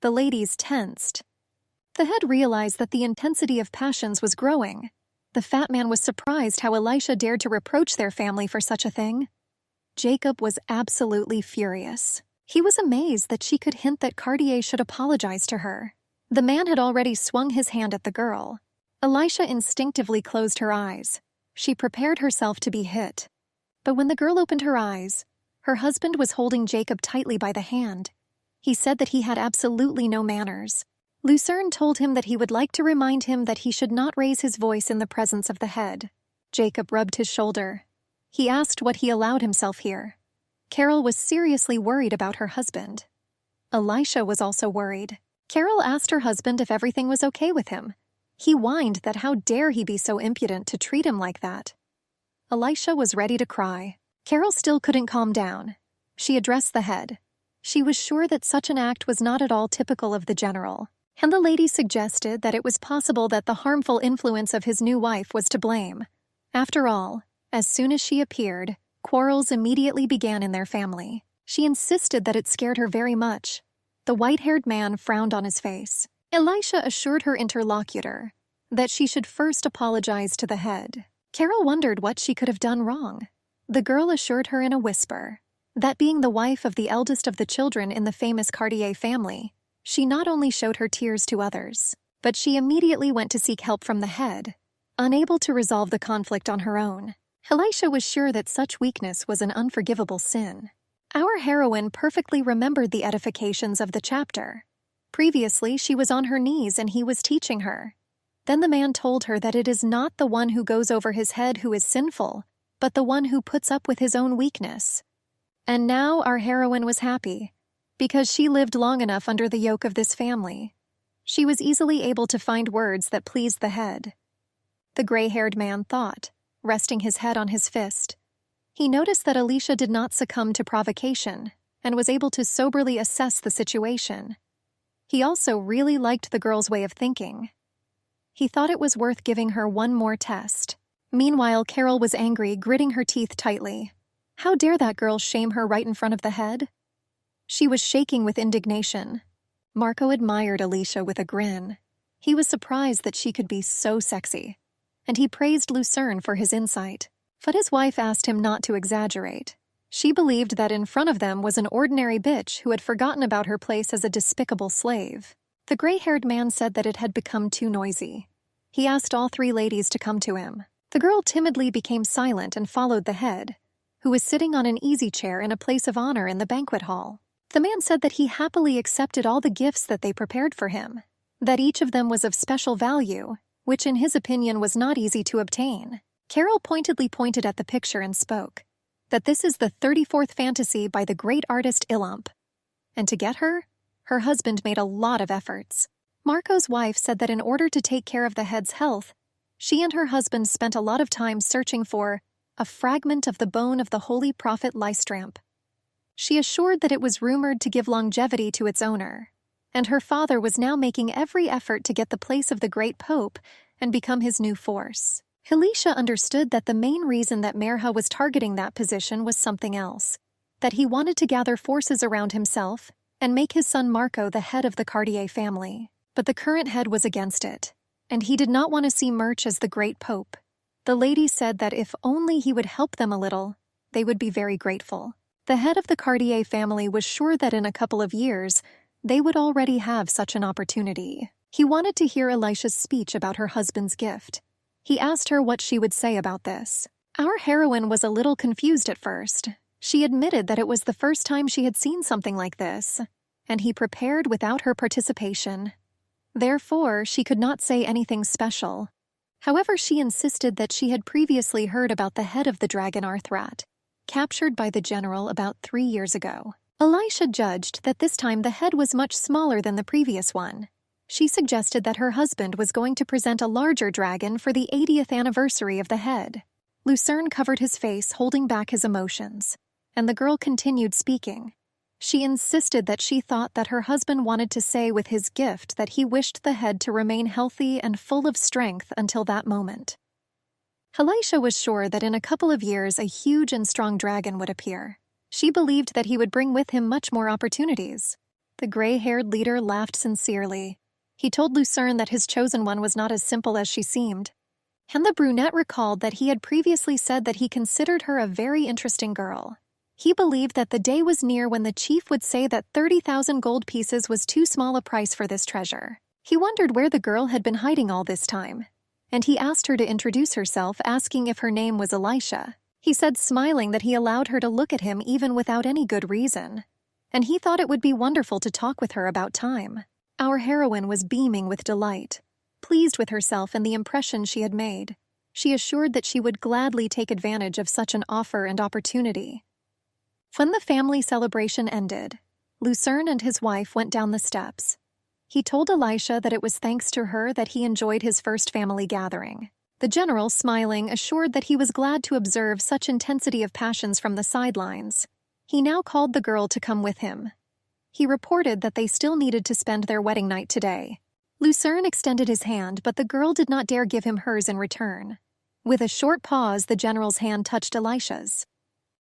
The ladies tensed. The head realized that the intensity of passions was growing. The fat man was surprised how Elisha dared to reproach their family for such a thing. Jacob was absolutely furious. He was amazed that she could hint that Cartier should apologize to her. The man had already swung his hand at the girl. Elisha instinctively closed her eyes. She prepared herself to be hit. But when the girl opened her eyes, her husband was holding Jacob tightly by the hand. He said that he had absolutely no manners. Lucerne told him that he would like to remind him that he should not raise his voice in the presence of the head. Jacob rubbed his shoulder. He asked what he allowed himself here. Carol was seriously worried about her husband. Elisha was also worried. Carol asked her husband if everything was okay with him. He whined that how dare he be so impudent to treat him like that. Elisha was ready to cry. Carol still couldn't calm down. She addressed the head. She was sure that such an act was not at all typical of the general, and the lady suggested that it was possible that the harmful influence of his new wife was to blame. After all, as soon as she appeared, quarrels immediately began in their family. She insisted that it scared her very much. The white-haired man frowned on his face. Elisha assured her interlocutor that she should first apologize to the head. Carol wondered what she could have done wrong. The girl assured her in a whisper That being the wife of the eldest of the children in the famous Cartier family, she not only showed her tears to others, but she immediately went to seek help from the head, unable to resolve the conflict on her own. Elisha was sure that such weakness was an unforgivable sin. Our heroine perfectly remembered the edifications of the chapter. Previously, she was on her knees and he was teaching her. Then the man told her that it is not the one who goes over his head who is sinful, but the one who puts up with his own weakness. And now our heroine was happy, because she lived long enough under the yoke of this family. She was easily able to find words that pleased the head. The gray-haired man thought, resting his head on his fist. He noticed that Elisha did not succumb to provocation and was able to soberly assess the situation. He also really liked the girl's way of thinking. He thought it was worth giving her one more test. Meanwhile, Carol was angry, gritting her teeth tightly. How dare that girl shame her right in front of the head? She was shaking with indignation. Marco admired Elisha with a grin. He was surprised that she could be so sexy, and he praised Lucerne for his insight. But his wife asked him not to exaggerate. She believed that in front of them was an ordinary bitch who had forgotten about her place as a despicable slave. The gray-haired man said that it had become too noisy. He asked all three ladies to come to him. The girl timidly became silent and followed the head, who was sitting on an easy chair in a place of honor in the banquet hall. The man said that he happily accepted all the gifts that they prepared for him, that each of them was of special value, which in his opinion was not easy to obtain. Carol pointedly pointed at the picture and spoke, that this is the 34th fantasy by the great artist Ilump. And to get her, her husband made a lot of efforts. Marco's wife said that in order to take care of the head's health, she and her husband spent a lot of time searching for a fragment of the bone of the holy prophet Lystramp. She assured that it was rumored to give longevity to its owner, and her father was now making every effort to get the place of the great pope and become his new force. Elisha understood that the main reason that Manhwa was targeting that position was something else, that he wanted to gather forces around himself and make his son Marco the head of the Cartier family. But the current head was against it, and he did not want to see Murch as the great pope. The lady said that if only he would help them a little, they would be very grateful. The head of the Cartier family was sure that in a couple of years, they would already have such an opportunity. He wanted to hear Elisha's speech about her husband's gift. He asked her what she would say about this. Our heroine was a little confused at first. She admitted that it was the first time she had seen something like this, and he prepared without her participation. Therefore, she could not say anything special. However, she insisted that she had previously heard about the head of the dragon Arthrat, captured by the general about 3 years ago. Elisha judged that this time the head was much smaller than the previous one. She suggested that her husband was going to present a larger dragon for the 80th anniversary of the head. Lucerne covered his face, holding back his emotions, and the girl continued speaking. She insisted that she thought that her husband wanted to say with his gift that he wished the head to remain healthy and full of strength until that moment. Elisha was sure that in a couple of years a huge and strong dragon would appear. She believed that he would bring with him much more opportunities. The gray-haired leader laughed sincerely. He told Lucerne that his chosen one was not as simple as she seemed. And the brunette recalled that he had previously said that he considered her a very interesting girl. He believed that the day was near when the chief would say that 30,000 gold pieces was too small a price for this treasure. He wondered where the girl had been hiding all this time, and he asked her to introduce herself, asking if her name was Elisha. He said, smiling, that he allowed her to look at him even without any good reason, and he thought it would be wonderful to talk with her about time. Our heroine was beaming with delight, pleased with herself and the impression she had made. She assured that she would gladly take advantage of such an offer and opportunity. When the family celebration ended, Lucerne and his wife went down the steps. He told Elisha that it was thanks to her that he enjoyed his first family gathering. The general, smiling, assured that he was glad to observe such intensity of passions from the sidelines. He now called the girl to come with him. He reported that they still needed to spend their wedding night today. Lucerne extended his hand, but the girl did not dare give him hers in return. With a short pause, the general's hand touched Elisha's.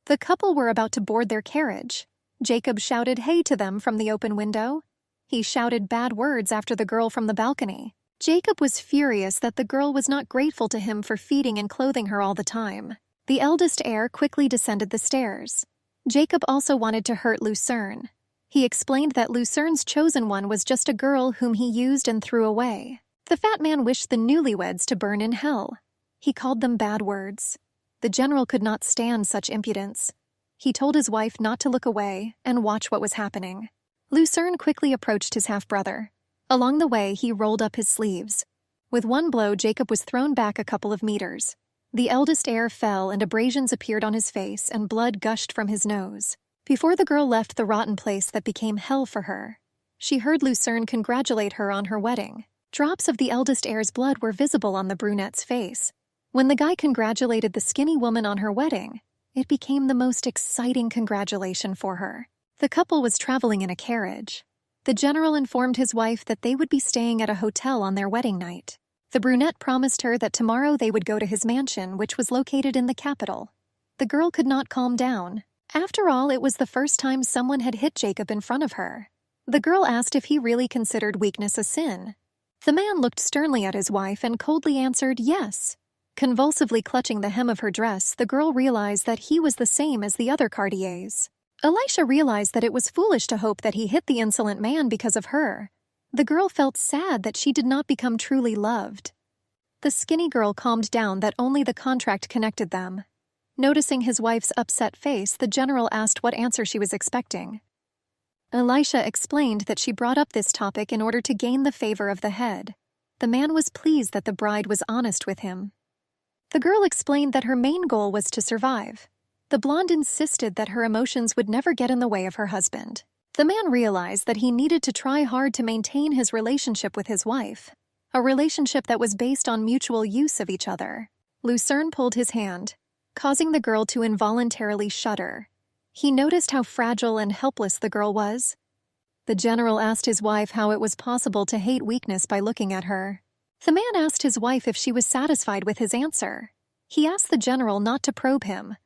The couple were about to board their carriage. Jacob shouted hey to them from the open window. He shouted bad words after the girl from the balcony. Jacob was furious that the girl was not grateful to him for feeding and clothing her all the time. The eldest heir quickly descended the stairs. Jacob also wanted to hurt Lucerne. He explained that Lucerne's chosen one was just a girl whom he used and threw away. The fat man wished the newlyweds to burn in hell. He called them bad words. The general could not stand such impudence. He told his wife not to look away and watch what was happening. Lucerne quickly approached his half-brother. Along the way, he rolled up his sleeves. With one blow, Jacob was thrown back a couple of meters. The eldest heir fell and abrasions appeared on his face and blood gushed from his nose. Before the girl left the rotten place that became hell for her, she heard Lucerne congratulate her on her wedding. Drops of the eldest heir's blood were visible on the brunette's face. When the guy congratulated the skinny woman on her wedding, it became the most exciting congratulation for her. The couple was traveling in a carriage. The general informed his wife that they would be staying at a hotel on their wedding night. The brunette promised her that tomorrow they would go to his mansion, which was located in the capital. The girl could not calm down. After all, it was the first time someone had hit Jacob in front of her. The girl asked if he really considered weakness a sin. The man looked sternly at his wife and coldly answered yes. Convulsively clutching the hem of her dress, the girl realized that he was the same as the other Cartiers. Elisha realized that it was foolish to hope that he hit the insolent man because of her. The girl felt sad that she did not become truly loved. The skinny girl calmed down that only the contract connected them. Noticing his wife's upset face, the general asked what answer she was expecting. Elisha explained that she brought up this topic in order to gain the favor of the head. The man was pleased that the bride was honest with him. The girl explained that her main goal was to survive. The blonde insisted that her emotions would never get in the way of her husband. The man realized that he needed to try hard to maintain his relationship with his wife, a relationship that was based on mutual use of each other. Lucerne pulled his hand, causing the girl to involuntarily shudder. He noticed how fragile and helpless the girl was. The general asked his wife how it was possible to hate weakness by looking at her. The man asked his wife if she was satisfied with his answer. He asked the general not to probe him.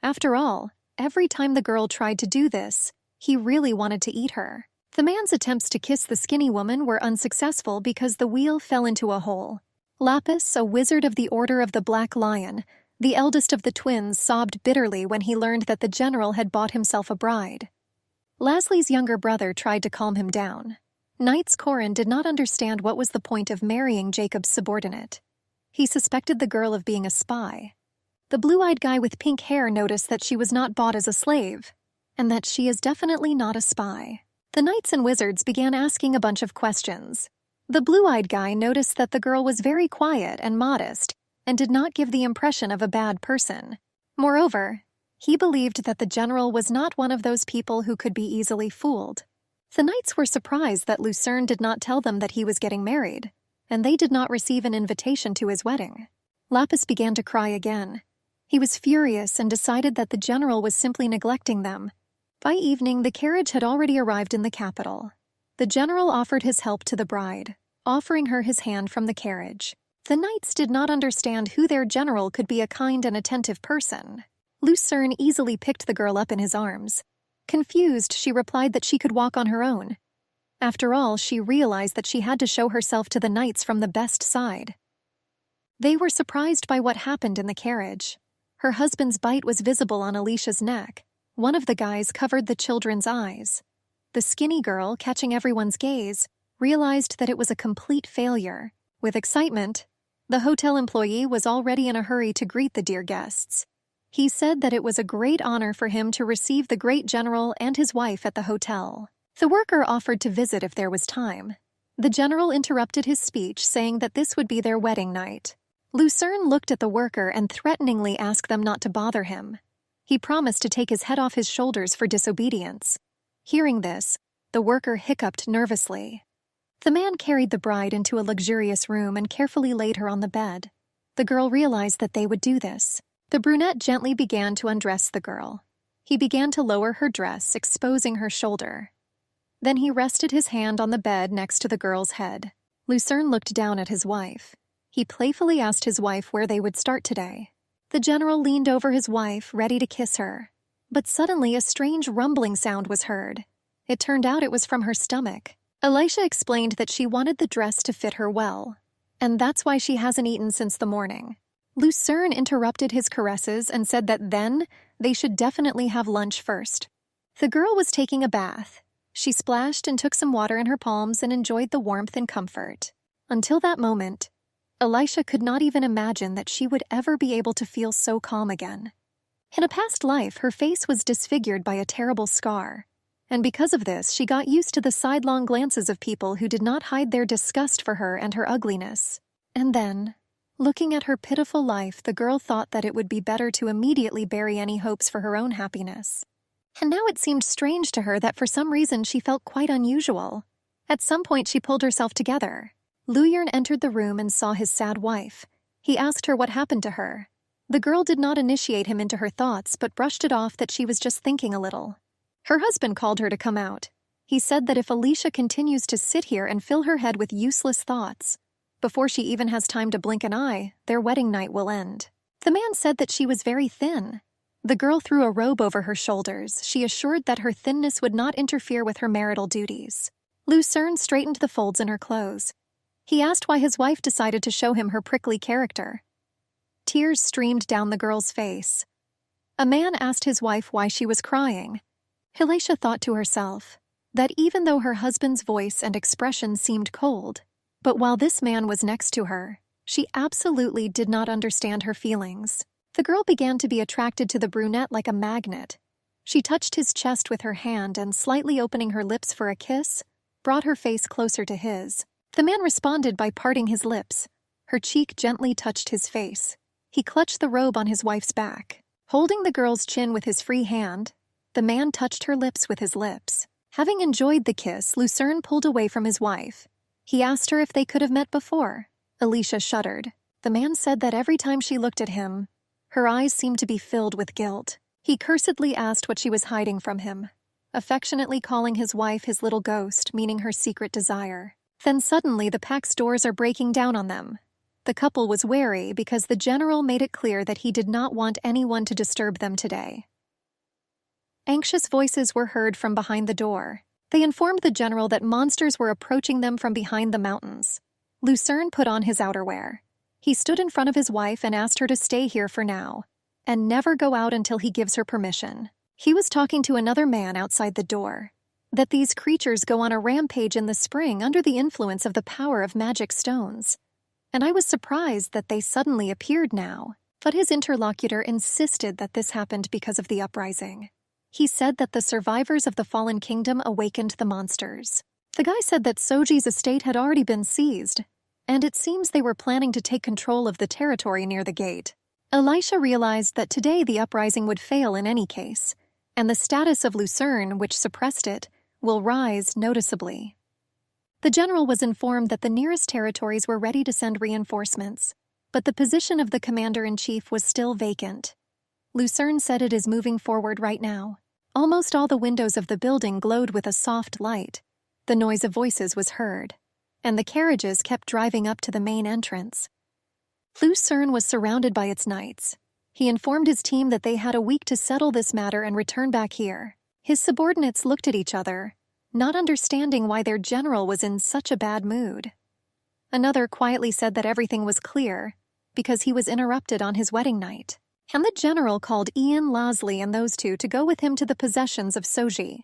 After all, every time the girl tried to do this, he really wanted to eat her. The man's attempts to kiss the skinny woman were unsuccessful because the wheel fell into a hole. Lapis, a wizard of the Order of the Black Lion, the eldest of the twins, sobbed bitterly when he learned that the general had bought himself a bride. Lasley's younger brother tried to calm him down. Knight's Corin did not understand what was the point of marrying Jacob's subordinate. He suspected the girl of being a spy. The blue-eyed guy with pink hair noticed that she was not bought as a slave, and that she is definitely not a spy. The knights and wizards began asking a bunch of questions. The blue-eyed guy noticed that the girl was very quiet and modest, and did not give the impression of a bad person. Moreover, he believed that the general was not one of those people who could be easily fooled. The knights were surprised that Lucerne did not tell them that he was getting married, and they did not receive an invitation to his wedding. Lapis began to cry again. He was furious and decided that the general was simply neglecting them. By evening, the carriage had already arrived in the capital. The general offered his help to the bride, offering her his hand from the carriage. The knights did not understand who their general could be a kind and attentive person. Lucerne easily picked the girl up in his arms. Confused, she replied that she could walk on her own. After all, she realized that she had to show herself to the knights from the best side. They were surprised by what happened in the carriage. Her husband's bite was visible on Alicia's neck. One of the guys covered the children's eyes. The skinny girl, catching everyone's gaze, realized that it was a complete failure. With excitement, the hotel employee was already in a hurry to greet the dear guests. He said that it was a great honor for him to receive the great general and his wife at the hotel. The worker offered to visit if there was time. The general interrupted his speech, saying that this would be their wedding night. Lucerne looked at the worker and threateningly asked them not to bother him. He promised to take his head off his shoulders for disobedience. Hearing this, the worker hiccuped nervously. The man carried the bride into a luxurious room and carefully laid her on the bed. The girl realized that they would do this. The brunette gently began to undress the girl. He began to lower her dress, exposing her shoulder. Then he rested his hand on the bed next to the girl's head. Lucerne looked down at his wife. He playfully asked his wife where they would start today. The general leaned over his wife, ready to kiss her. But suddenly a strange rumbling sound was heard. It turned out it was from her stomach. Elisha explained that she wanted the dress to fit her well, and that's why she hasn't eaten since the morning. Lucerne interrupted his caresses and said that then They should definitely have lunch first. The girl was taking a bath. She splashed and took some water in her palms and enjoyed the warmth and comfort. Until that moment, Elisha could not even imagine that she would ever be able to feel so calm again. In a past life, her face was disfigured by a terrible scar, and because of this, she got used to the sidelong glances of people who did not hide their disgust for her and her ugliness. And then, looking at her pitiful life, the girl thought that it would be better to immediately bury any hopes for her own happiness. And now it seemed strange to her that for some reason she felt quite unusual. At some point she pulled herself together. Luyern entered the room and saw his sad wife. He asked her what happened to her. The girl did not initiate him into her thoughts, but brushed it off that she was just thinking a little. Her husband called her to come out. He said that if Alicia continues to sit here and fill her head with useless thoughts, before she even has time to blink an eye, their wedding night will end. The man said that she was very thin. The girl threw a robe over her shoulders. She assured that her thinness would not interfere with her marital duties. Lucerne straightened the folds in her clothes. He asked why his wife decided to show him her prickly character. Tears streamed down the girl's face. A man asked his wife why she was crying. Elisha thought to herself that even though her husband's voice and expression seemed cold, but while this man was next to her, she absolutely did not understand her feelings. The girl began to be attracted to the brunette like a magnet. She touched his chest with her hand and, slightly opening her lips for a kiss, brought her face closer to his. The man responded by parting his lips. Her cheek gently touched his face. He clutched the robe on his wife's back. Holding the girl's chin with his free hand, the man touched her lips with his lips. Having enjoyed the kiss, Lucerne pulled away from his wife. He asked her if they could have met before. Alicia shuddered. The man said that every time she looked at him, her eyes seemed to be filled with guilt. He cursedly asked what she was hiding from him, affectionately calling his wife his little ghost, meaning her secret desire. Then suddenly the pack's doors are breaking down on them. The couple was wary because the general made it clear that he did not want anyone to disturb them today. Anxious voices were heard from behind the door. They informed the general that monsters were approaching them from behind the mountains. Lucerne put on his outerwear. He stood in front of his wife and asked her to stay here for now, and never go out until he gives her permission. He was talking to another man outside the door. That these creatures go on a rampage in the spring under the influence of the power of magic stones. And I was surprised that they suddenly appeared now. But his interlocutor insisted that this happened because of the uprising. He said that the survivors of the fallen kingdom awakened the monsters. The guy said that Soji's estate had already been seized, and it seems they were planning to take control of the territory near the gate. Elisha realized that today the uprising would fail in any case, and the status of Lucerne, which suppressed it, will rise noticeably. The general was informed that the nearest territories were ready to send reinforcements, but the position of the commander-in-chief was still vacant. Lucerne said it is moving forward right now. Almost all the windows of the building glowed with a soft light. The noise of voices was heard, and the carriages kept driving up to the main entrance. Lucerne was surrounded by its knights. He informed his team that they had a week to settle this matter and return back here. His subordinates looked at each other, not understanding why their general was in such a bad mood. Another quietly said that everything was clear, because he was interrupted on his wedding night. And the general called Ian, Lasley, and those two to go with him to the possessions of Soji,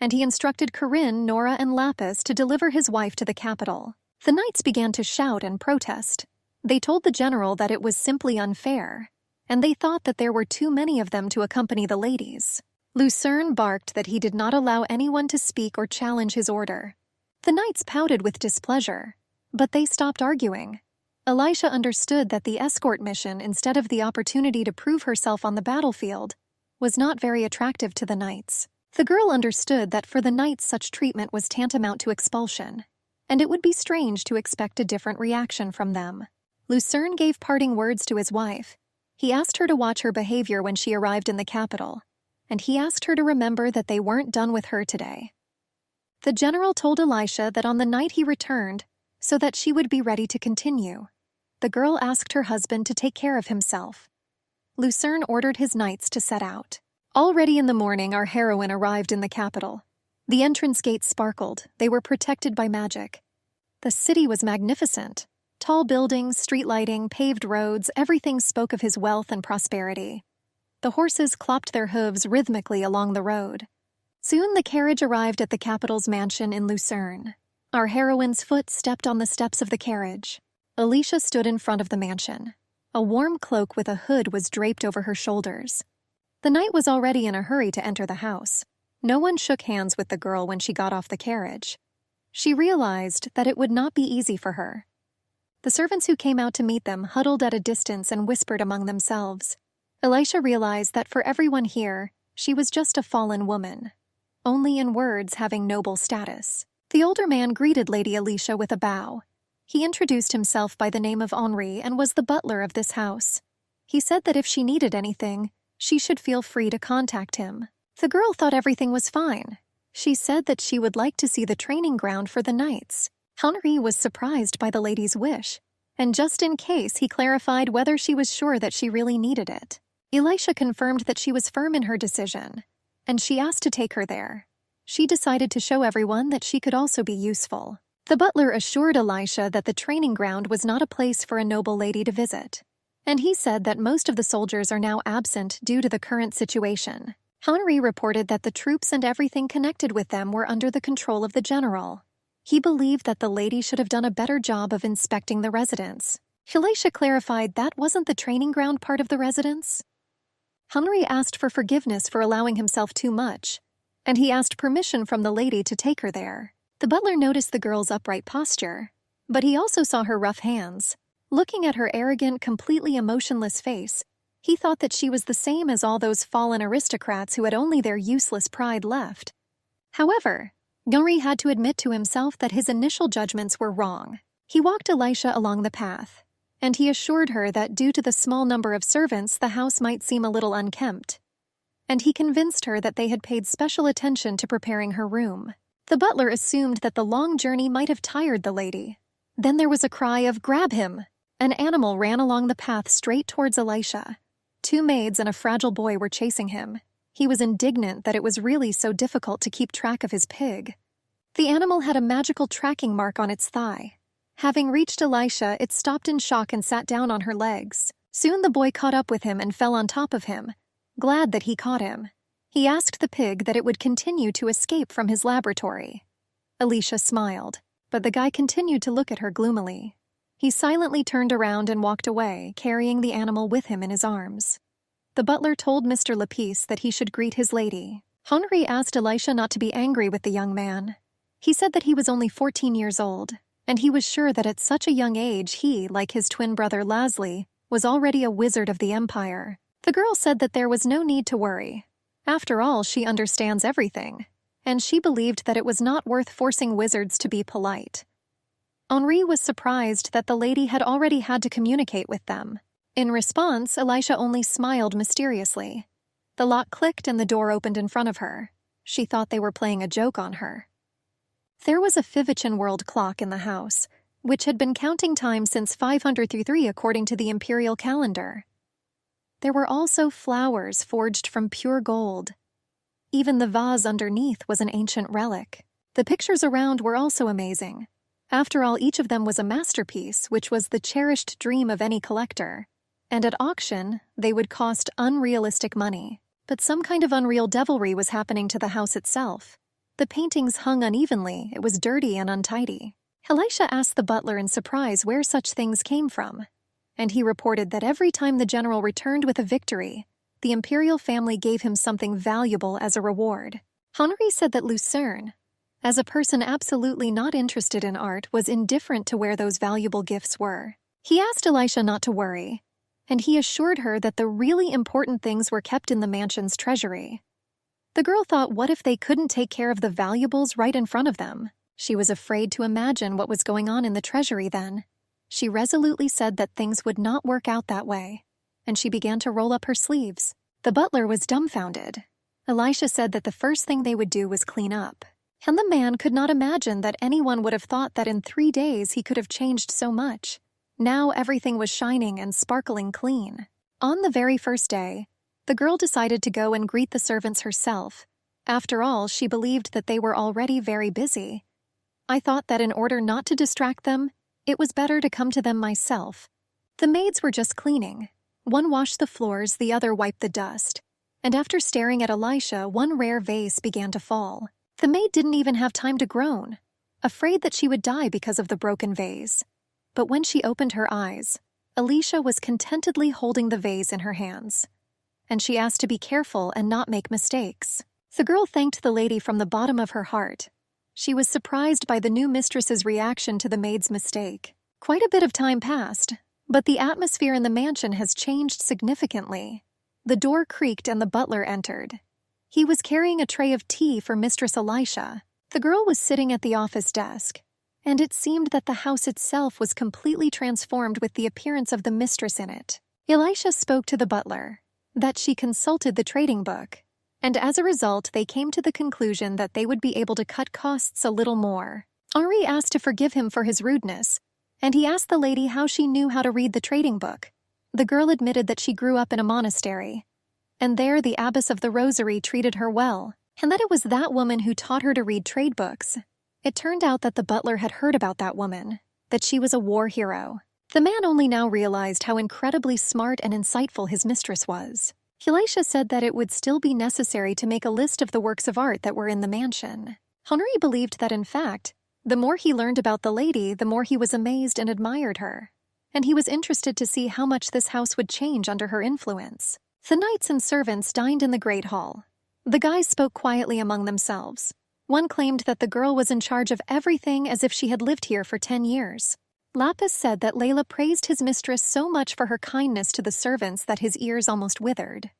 and he instructed Corinne, Nora, and Lapis to deliver his wife to the capital. The knights began to shout and protest. They told the general that it was simply unfair, and they thought that there were too many of them to accompany the ladies. Lucerne barked that he did not allow anyone to speak or challenge his order. The knights pouted with displeasure, but they stopped arguing. Elisha understood that the escort mission, instead of the opportunity to prove herself on the battlefield, was not very attractive to the knights. The girl understood that for the knights such treatment was tantamount to expulsion, and it would be strange to expect a different reaction from them. Lucerne gave parting words to his wife. He asked her to watch her behavior when she arrived in the capital, and he asked her to remember that they weren't done with her today. The general told Elisha that on the night he returned, so that she would be ready to continue. The girl asked her husband to take care of himself. Lucerne ordered his knights to set out. Already in the morning, our heroine arrived in the capital. The entrance gates sparkled. They were protected by magic. The city was magnificent. Tall buildings, street lighting, paved roads, everything spoke of his wealth and prosperity. The horses clopped their hooves rhythmically along the road. Soon the carriage arrived at the capital's mansion in Lucerne. Our heroine's foot stepped on the steps of the carriage. Alicia stood in front of the mansion. A warm cloak with a hood was draped over her shoulders. The knight was already in a hurry to enter the house. No one shook hands with the girl when she got off the carriage. She realized that it would not be easy for her. The servants who came out to meet them huddled at a distance and whispered among themselves. Alicia realized that for everyone here, she was just a fallen woman, only in words having noble status. The older man greeted Lady Alicia with a bow. He introduced himself by the name of Henri and was the butler of this house. He said that if she needed anything, she should feel free to contact him. The girl thought everything was fine. She said that she would like to see the training ground for the knights. Henri was surprised by the lady's wish, and just in case, he clarified whether she was sure that she really needed it. Alicia confirmed that she was firm in her decision, and she asked to take her there. She decided to show everyone that she could also be useful. The butler assured Alicia that the training ground was not a place for a noble lady to visit, and he said that most of the soldiers are now absent due to the current situation. Henri reported that the troops and everything connected with them were under the control of the general. He believed that the lady should have done a better job of inspecting the residence. Alicia clarified that wasn't the training ground part of the residence. Henri asked for forgiveness for allowing himself too much, and he asked permission from the lady to take her there. The butler noticed the girl's upright posture, but he also saw her rough hands. Looking at her arrogant, completely emotionless face, he thought that she was the same as all those fallen aristocrats who had only their useless pride left. However, Henri had to admit to himself that his initial judgments were wrong. He walked Alicia along the path, and he assured her that due to the small number of servants, the house might seem a little unkempt. And he convinced her that they had paid special attention to preparing her room. The butler assumed that the long journey might have tired the lady. Then there was a cry of, "Grab him!" An animal ran along the path straight towards Alicia. 2 maids and a fragile boy were chasing him. He was indignant that it was really so difficult to keep track of his pig. The animal had a magical tracking mark on its thigh. Having reached Alicia, it stopped in shock and sat down on her legs. Soon the boy caught up with him and fell on top of him, glad that he caught him. He asked the pig that it would continue to escape from his laboratory. Alicia smiled, but the guy continued to look at her gloomily. He silently turned around and walked away, carrying the animal with him in his arms. The butler told Mr. Lapice that he should greet his lady. Henri asked Alicia not to be angry with the young man. He said that he was only 14 years old, and he was sure that at such a young age he, like his twin brother Laszlo, was already a wizard of the empire. The girl said that there was no need to worry. After all, she understands everything, and she believed that it was not worth forcing wizards to be polite. Henri was surprised that the lady had already had to communicate with them. In response, Alicia only smiled mysteriously. The lock clicked and the door opened in front of her. She thought they were playing a joke on her. There was a Fivichan world clock in the house, which had been counting time since 503 according to the imperial calendar. There were also flowers forged from pure gold. Even the vase underneath was an ancient relic. The pictures around were also amazing. After all, each of them was a masterpiece, which was the cherished dream of any collector. And at auction, they would cost unrealistic money. But some kind of unreal devilry was happening to the house itself. The paintings hung unevenly, it was dirty and untidy. Alicia asked the butler in surprise where such things came from, and he reported that every time the general returned with a victory, the imperial family gave him something valuable as a reward. Henri said that Lucerne, as a person absolutely not interested in art, was indifferent to where those valuable gifts were. He asked Alicia not to worry, and he assured her that the really important things were kept in the mansion's treasury. The girl thought, what if they couldn't take care of the valuables right in front of them? She was afraid to imagine what was going on in the treasury then. She resolutely said that things would not work out that way, and she began to roll up her sleeves. The butler was dumbfounded. Alicia said that the first thing they would do was clean up, and the man could not imagine that anyone would have thought that in 3 days he could have changed so much. Now everything was shining and sparkling clean. On the very first day, the girl decided to go and greet the servants herself. After all, she believed that they were already very busy. I thought that in order not to distract them, it was better to come to them myself. The maids were just cleaning. One washed the floors, the other wiped the dust. And after staring at Elisha, one rare vase began to fall. The maid didn't even have time to groan, afraid that she would die because of the broken vase. But when she opened her eyes, Elisha was contentedly holding the vase in her hands. And she asked to be careful and not make mistakes. The girl thanked the lady from the bottom of her heart. She was surprised by the new mistress's reaction to the maid's mistake. Quite a bit of time passed, but the atmosphere in the mansion has changed significantly. The door creaked and the butler entered. He was carrying a tray of tea for Mistress Elisha. The girl was sitting at the office desk, and it seemed that the house itself was completely transformed with the appearance of the mistress in it. Elisha spoke to the butler that she consulted the trading book, and as a result they came to the conclusion that they would be able to cut costs a little more. Henri asked to forgive him for his rudeness, and he asked the lady how she knew how to read the trading book. The girl admitted that she grew up in a monastery, and there the abbess of the rosary treated her well, and that it was that woman who taught her to read trade books. It turned out that the butler had heard about that woman, that she was a war hero. The man only now realized how incredibly smart and insightful his mistress was. Elisha said that it would still be necessary to make a list of the works of art that were in the mansion. Henri believed that, in fact, the more he learned about the lady, the more he was amazed and admired her, and he was interested to see how much this house would change under her influence. The knights and servants dined in the great hall. The guys spoke quietly among themselves. One claimed that the girl was in charge of everything as if she had lived here for 10 years. Lapis said that Layla praised his mistress so much for her kindness to the servants that his ears almost withered.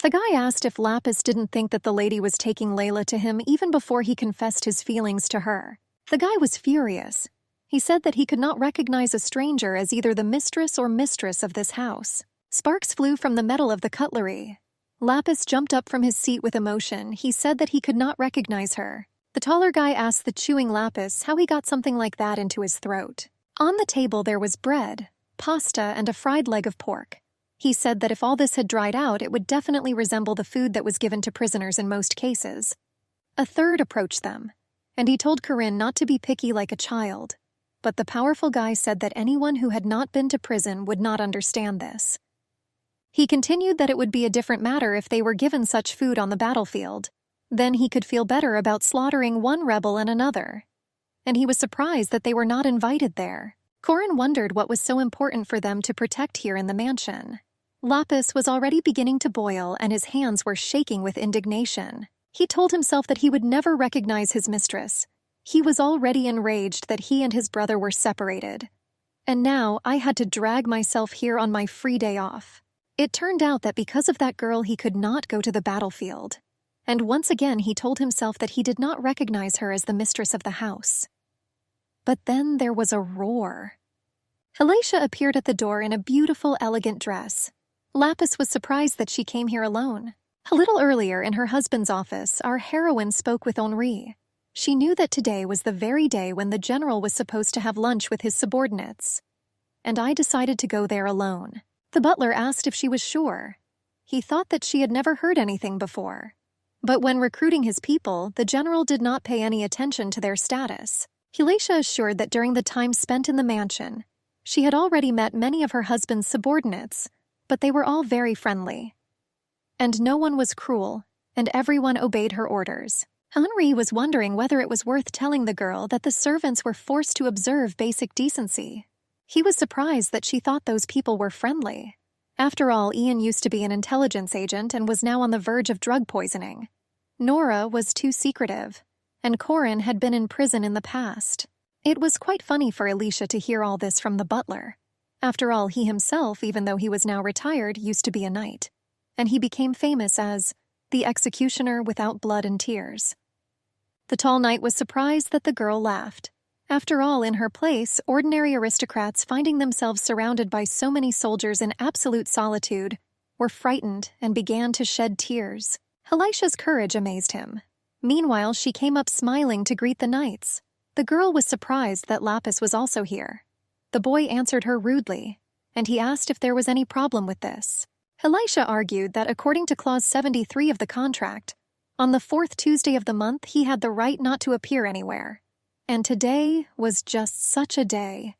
The guy asked if Lapis didn't think that the lady was taking Layla to him even before he confessed his feelings to her. The guy was furious. He said that he could not recognize a stranger as either the mistress or mistress of this house. Sparks flew from the metal of the cutlery. Lapis jumped up from his seat with emotion. He said that he could not recognize her. The taller guy asked the chewing Lapis how he got something like that into his throat. On the table there was bread, pasta, and a fried leg of pork. He said that if all this had dried out, it would definitely resemble the food that was given to prisoners in most cases. A third approached them, and he told Corinne not to be picky like a child. But the powerful guy said that anyone who had not been to prison would not understand this. He continued that it would be a different matter if they were given such food on the battlefield. Then he could feel better about slaughtering one rebel and another. And he was surprised that they were not invited there. Corinne wondered what was so important for them to protect here in the mansion. Lapis was already beginning to boil, and his hands were shaking with indignation. He told himself that he would never recognize his mistress. He was already enraged that he and his brother were separated. And now I had to drag myself here on my free day off. It turned out that because of that girl he could not go to the battlefield. And once again he told himself that he did not recognize her as the mistress of the house. But then there was a roar. Elisha appeared at the door in a beautiful, elegant dress. Lapis was surprised that she came here alone. A little earlier, in her husband's office, our heroine spoke with Henri. She knew that today was the very day when the general was supposed to have lunch with his subordinates. And I decided to go there alone. The butler asked if she was sure. He thought that she had never heard anything before. But when recruiting his people, the general did not pay any attention to their status. Elisha assured that during the time spent in the mansion, she had already met many of her husband's subordinates, but they were all very friendly. And no one was cruel, and everyone obeyed her orders. Henri was wondering whether it was worth telling the girl that the servants were forced to observe basic decency. He was surprised that she thought those people were friendly. After all, Ian used to be an intelligence agent and was now on the verge of drug poisoning. Nora was too secretive, and Corinne had been in prison in the past. It was quite funny for Elisha to hear all this from the butler. After all, he himself, even though he was now retired, used to be a knight, and he became famous as the executioner without blood and tears. The tall knight was surprised that the girl laughed. After all, in her place, ordinary aristocrats finding themselves surrounded by so many soldiers in absolute solitude were frightened and began to shed tears. Elisha's courage amazed him. Meanwhile, she came up smiling to greet the knights. The girl was surprised that Lapis was also here. The boy answered her rudely, and he asked if there was any problem with this. Elisha argued that according to Clause 73 of the contract, on the 4th Tuesday of the month he had the right not to appear anywhere. And today was just such a day.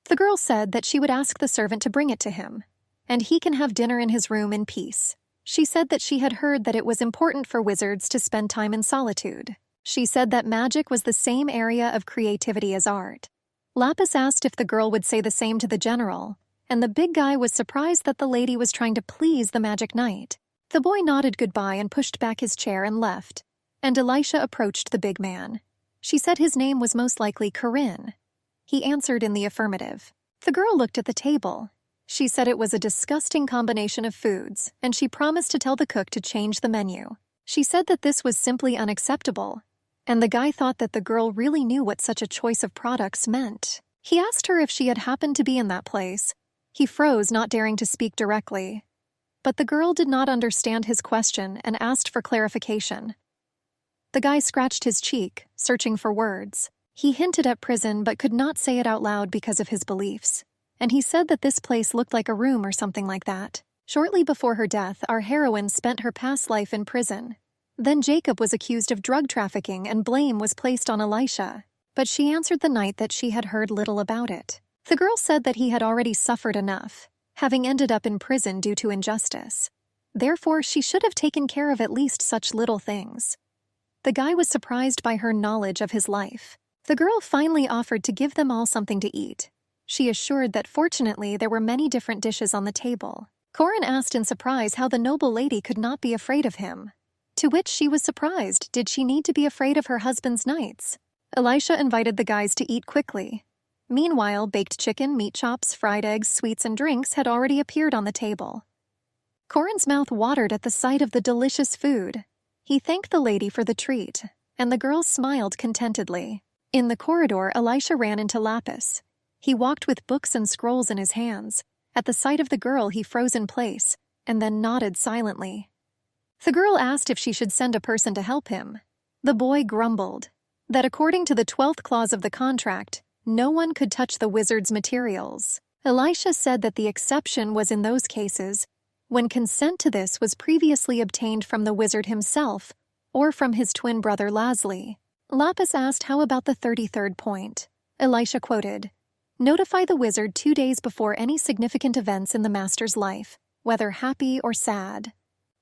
The girl said that she would ask the servant to bring it to him. and he can have dinner in his room in peace. She said that she had heard that it was important for wizards to spend time in solitude. She said that magic was the same area of creativity as art. Lapis asked if the girl would say the same to the general, and the big guy was surprised that the lady was trying to please the magic knight. The boy nodded goodbye and pushed back his chair and left, and Elisha approached the big man. She said his name was most likely Corinne. He answered in the affirmative. The girl looked at the table. She said it was a disgusting combination of foods, and she promised to tell the cook to change the menu. She said that this was simply unacceptable, and the guy thought that the girl really knew what such a choice of products meant. He asked her if she had happened to be in that place. He froze, not daring to speak directly. But the girl did not understand his question and asked for clarification. The guy scratched his cheek, searching for words. He hinted at prison but could not say it out loud because of his beliefs. And he said that this place looked like a room or something like that. Shortly before her death, our heroine spent her past life in prison. Then Jacob was accused of drug trafficking and blame was placed on Elisha. But she answered the knight that she had heard little about it. The girl said that he had already suffered enough, having ended up in prison due to injustice. Therefore, she should have taken care of at least such little things. The guy was surprised by her knowledge of his life. The girl finally offered to give them all something to eat. She assured that fortunately there were many different dishes on the table. Corin asked in surprise how the noble lady could not be afraid of him. To which she was surprised. Did she need to be afraid of her husband's knights? Elisha invited the guys to eat quickly. Meanwhile, baked chicken, meat chops, fried eggs, sweets, and drinks had already appeared on the table. Corin's mouth watered at the sight of the delicious food. He thanked the lady for the treat, and the girl smiled contentedly. In the corridor, Elisha ran into Lapis. He walked with books and scrolls in his hands. At the sight of the girl, he froze in place, and then nodded silently. The girl asked if she should send a person to help him. The boy grumbled that according to the 12th clause of the contract, no one could touch the wizard's materials. Elisha said that the exception was in those cases when consent to this was previously obtained from the wizard himself or from his twin brother Laszlo. Lapis asked how about the 33rd point. Elisha quoted, "Notify the wizard 2 days before any significant events in the master's life, whether happy or sad."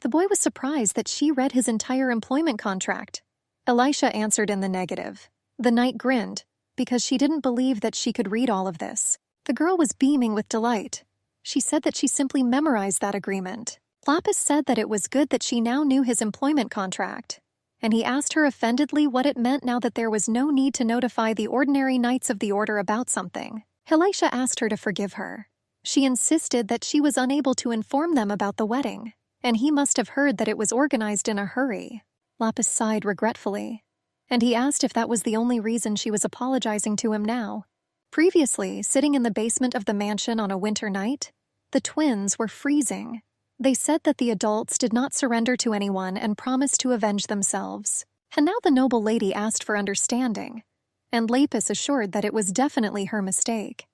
The boy was surprised that she read his entire employment contract. Elisha answered in the negative. The knight grinned, because she didn't believe that she could read all of this. The girl was beaming with delight. She said that she simply memorized that agreement. Lapis said that it was good that she now knew his employment contract, and he asked her offendedly what it meant now that there was no need to notify the ordinary knights of the order about something. Elisha asked her to forgive her. She insisted that she was unable to inform them about the wedding, and he must have heard that it was organized in a hurry. Lapis sighed regretfully, and he asked if that was the only reason she was apologizing to him now. Previously, sitting in the basement of the mansion on a winter night, the twins were freezing. They said that the adults did not surrender to anyone and promised to avenge themselves. And now the noble lady asked for understanding, and Lapis assured that it was definitely her mistake.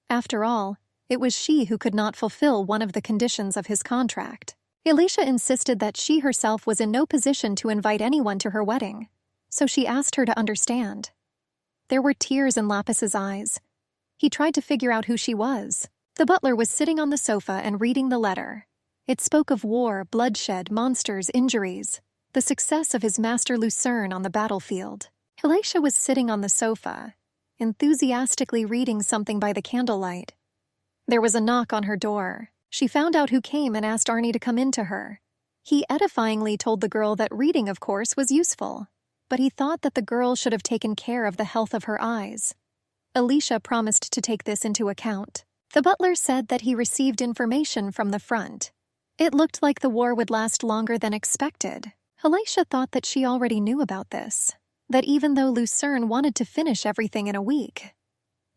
After all, it was she who could not fulfill one of the conditions of his contract. Elisha insisted that she herself was in no position to invite anyone to her wedding, so she asked her to understand. There were tears in Lapis's eyes. He tried to figure out who she was. The butler was sitting on the sofa and reading the letter. It spoke of war, bloodshed, monsters, injuries, the success of his master Lucerne on the battlefield. Elisha was sitting on the sofa, enthusiastically reading something by the candlelight. There was a knock on her door. She found out who came and asked Arnie to come in to her. He edifyingly told the girl that reading, of course, was useful, but he thought that the girl should have taken care of the health of her eyes. Elisha promised to take this into account. The butler said that he received information from the front. It looked like the war would last longer than expected. Elisha thought that she already knew about this, that even though Lucerne wanted to finish everything in a week.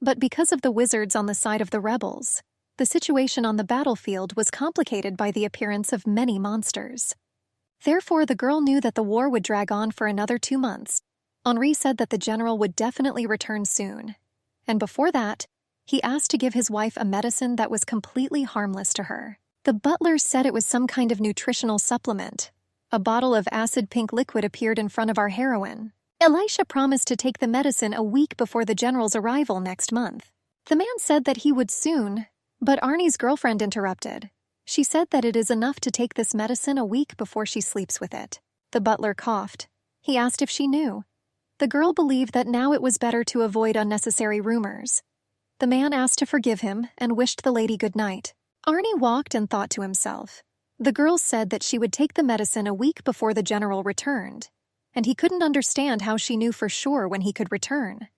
But because of the wizards on the side of the rebels, the situation on the battlefield was complicated by the appearance of many monsters. Therefore, the girl knew that the war would drag on for another 2 months. Henri said that the general would definitely return soon. And before that, he asked to give his wife a medicine that was completely harmless to her. The butler said it was some kind of nutritional supplement. A bottle of acid pink liquid appeared in front of our heroine. Elisha promised to take the medicine a week before the general's arrival next month. The man said that he would soon, But Arnie's girlfriend interrupted. She said that it is enough to take this medicine a week before she sleeps with it. The butler coughed. He asked if she knew. The girl believed that now it was better to avoid unnecessary rumors. The man asked to forgive him and wished the lady good night. Arnie walked and thought to himself. The girl said that she would take the medicine a week before the general returned, and he couldn't understand how she knew for sure when he could return.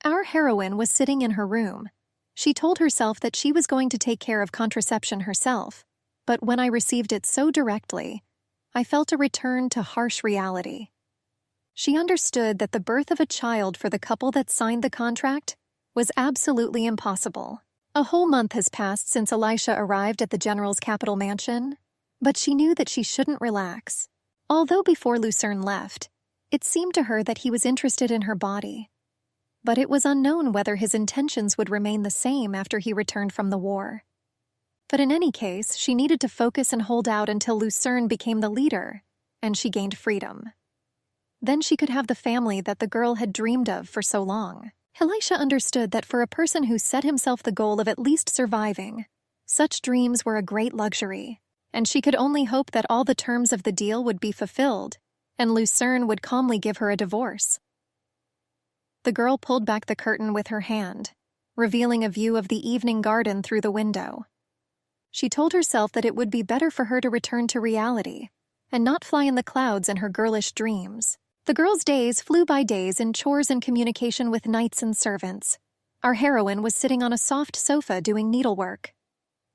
Our heroine was sitting in her room. She told herself that she was going to take care of contraception herself, but when I received it so directly, I felt a return to harsh reality. She understood that the birth of a child for the couple that signed the contract was absolutely impossible. A whole month has passed since Elisha arrived at the general's capital mansion, but she knew that she shouldn't relax. Although before Lucerne left, it seemed to her that he was interested in her body. But it was unknown whether his intentions would remain the same after he returned from the war. But in any case, she needed to focus and hold out until Lucerne became the leader, and she gained freedom. Then she could have the family that the girl had dreamed of for so long. Elisha understood that for a person who set himself the goal of at least surviving, such dreams were a great luxury, and she could only hope that all the terms of the deal would be fulfilled, and Lucerne would calmly give her a divorce. The girl pulled back the curtain with her hand, revealing a view of the evening garden through the window. She told herself that it would be better for her to return to reality, and not fly in the clouds in her girlish dreams. The girl's days flew by days in chores and communication with knights and servants. Our heroine was sitting on a soft sofa doing needlework.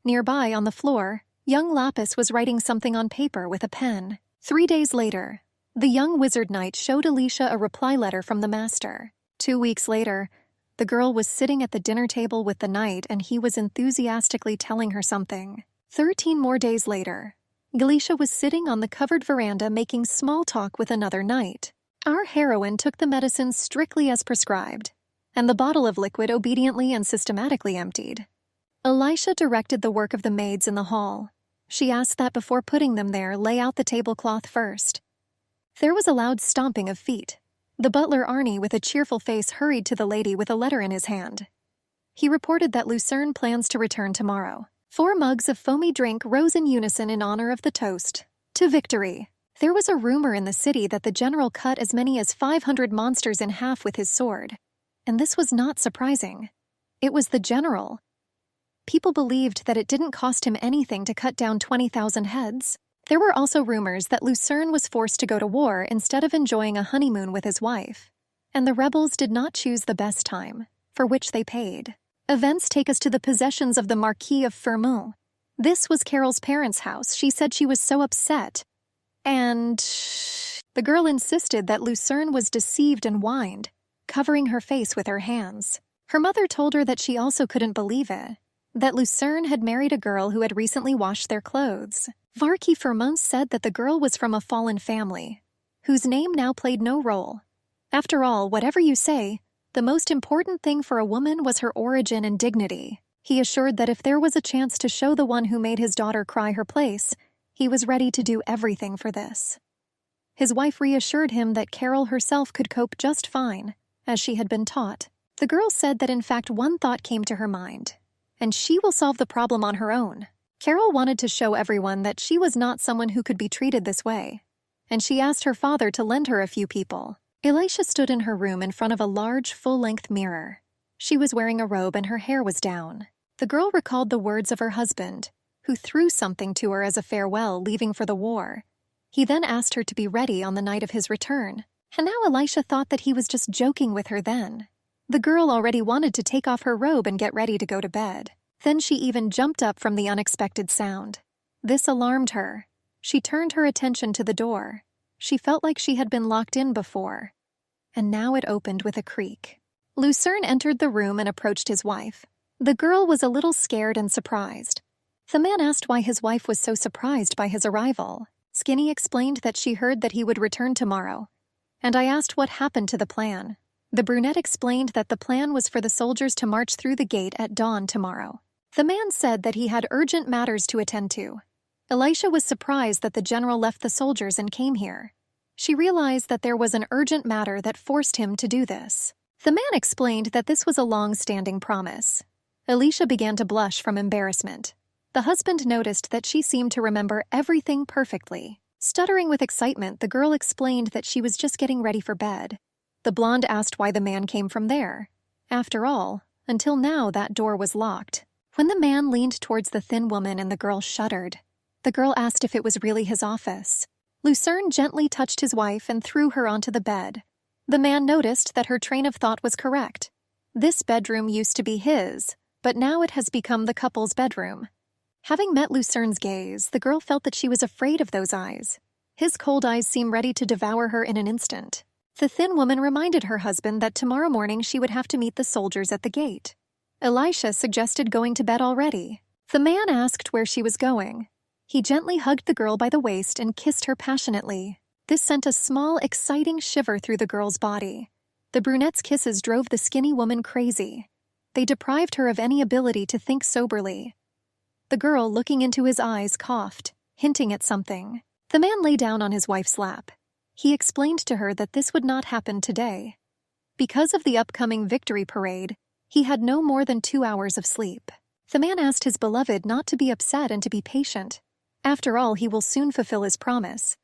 Nearby, on the floor, young Lapis was writing something on paper with a pen. 3 days later, the young wizard knight showed Elisha a reply letter from the master. 2 weeks later, the girl was sitting at the dinner table with the knight and he was enthusiastically telling her something. 13 more days later, Elisha was sitting on the covered veranda making small talk with another knight. Our heroine took the medicine strictly as prescribed, and the bottle of liquid obediently and systematically emptied. Elisha directed the work of the maids in the hall. She asked that before putting them there, lay out the tablecloth first. There was a loud stomping of feet. The butler Arnie, with a cheerful face, hurried to the lady with a letter in his hand. He reported that Lucerne plans to return tomorrow. 4 mugs of foamy drink rose in unison in honor of the toast. To victory! There was a rumor in the city that the general cut as many as 500 monsters in half with his sword. And this was not surprising. It was the general. People believed that it didn't cost him anything to cut down 20,000 heads. There were also rumors that Lucerne was forced to go to war instead of enjoying a honeymoon with his wife. And the rebels did not choose the best time, for which they paid. Events take us to the possessions of the Marquis of Fermont. This was Carol's parents' house. She said she was so upset. And the girl insisted that Lucerne was deceived and whined, covering her face with her hands. Her mother told her that she also couldn't believe it, that Lucerne had married a girl who had recently washed their clothes. Marquis Fermont said that the girl was from a fallen family, whose name now played no role. After all, whatever you say, the most important thing for a woman was her origin and dignity. He assured that if there was a chance to show the one who made his daughter cry her place, he was ready to do everything for this. His wife reassured him that Carol herself could cope just fine, as she had been taught. The girl said that in fact one thought came to her mind, and she will solve the problem on her own. Carol wanted to show everyone that she was not someone who could be treated this way, and she asked her father to lend her a few people. Elisha stood in her room in front of a large, full-length mirror. She was wearing a robe and her hair was down. The girl recalled the words of her husband, who threw something to her as a farewell, leaving for the war. He then asked her to be ready on the night of his return, and now Elisha thought that he was just joking with her then. The girl already wanted to take off her robe and get ready to go to bed. Then she even jumped up from the unexpected sound. This alarmed her. She turned her attention to the door. She felt like she had been locked in before, and now it opened with a creak. Lucerne entered the room and approached his wife. The girl was a little scared and surprised. The man asked why his wife was so surprised by his arrival. Skinny explained that she heard that he would return tomorrow, and I asked what happened to the plan. The brunette explained that the plan was for the soldiers to march through the gate at dawn tomorrow. The man said that he had urgent matters to attend to. Elisha was surprised that the general left the soldiers and came here. She realized that there was an urgent matter that forced him to do this. The man explained that this was a long-standing promise. Alicia began to blush from embarrassment. The husband noticed that she seemed to remember everything perfectly. Stuttering with excitement, the girl explained that she was just getting ready for bed. The blonde asked why the man came from there. After all, until now that door was locked. When the man leaned towards the thin woman and the girl shuddered, the girl asked if it was really his office. Lucerne gently touched his wife and threw her onto the bed. The man noticed that her train of thought was correct. This bedroom used to be his, but now it has become the couple's bedroom. Having met Lucerne's gaze, the girl felt that she was afraid of those eyes. His cold eyes seemed ready to devour her in an instant. The thin woman reminded her husband that tomorrow morning she would have to meet the soldiers at the gate. Elisha suggested going to bed already. The man asked where she was going. He gently hugged the girl by the waist and kissed her passionately. This sent a small, exciting shiver through the girl's body. The brunette's kisses drove the skinny woman crazy. They deprived her of any ability to think soberly. The girl, looking into his eyes, coughed, hinting at something. The man lay down on his wife's lap. He explained to her that this would not happen today. Because of the upcoming victory parade, he had no more than 2 hours of sleep. The man asked his beloved not to be upset and to be patient. After all, he will soon fulfill his promise.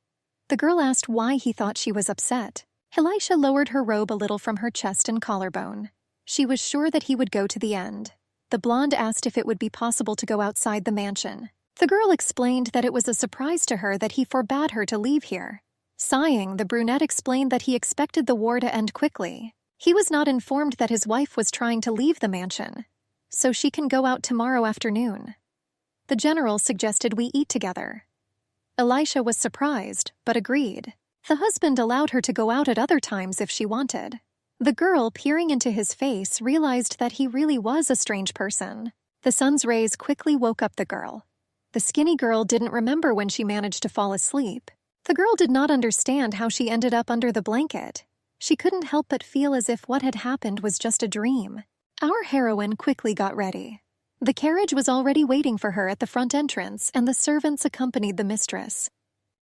The girl asked why he thought she was upset. Elisha lowered her robe a little from her chest and collarbone. She was sure that he would go to the end. The blonde asked if it would be possible to go outside the mansion. The girl explained that it was a surprise to her that he forbade her to leave here. Sighing, the brunette explained that he expected the war to end quickly. He was not informed that his wife was trying to leave the mansion, so she can go out tomorrow afternoon. The general suggested we eat together. Elisha was surprised, but agreed. The husband allowed her to go out at other times if she wanted. The girl, peering into his face, realized that he really was a strange person. The sun's rays quickly woke up the girl. The skinny girl didn't remember when she managed to fall asleep. The girl did not understand how she ended up under the blanket. She couldn't help but feel as if what had happened was just a dream. Our heroine quickly got ready. The carriage was already waiting for her at the front entrance, and the servants accompanied the mistress.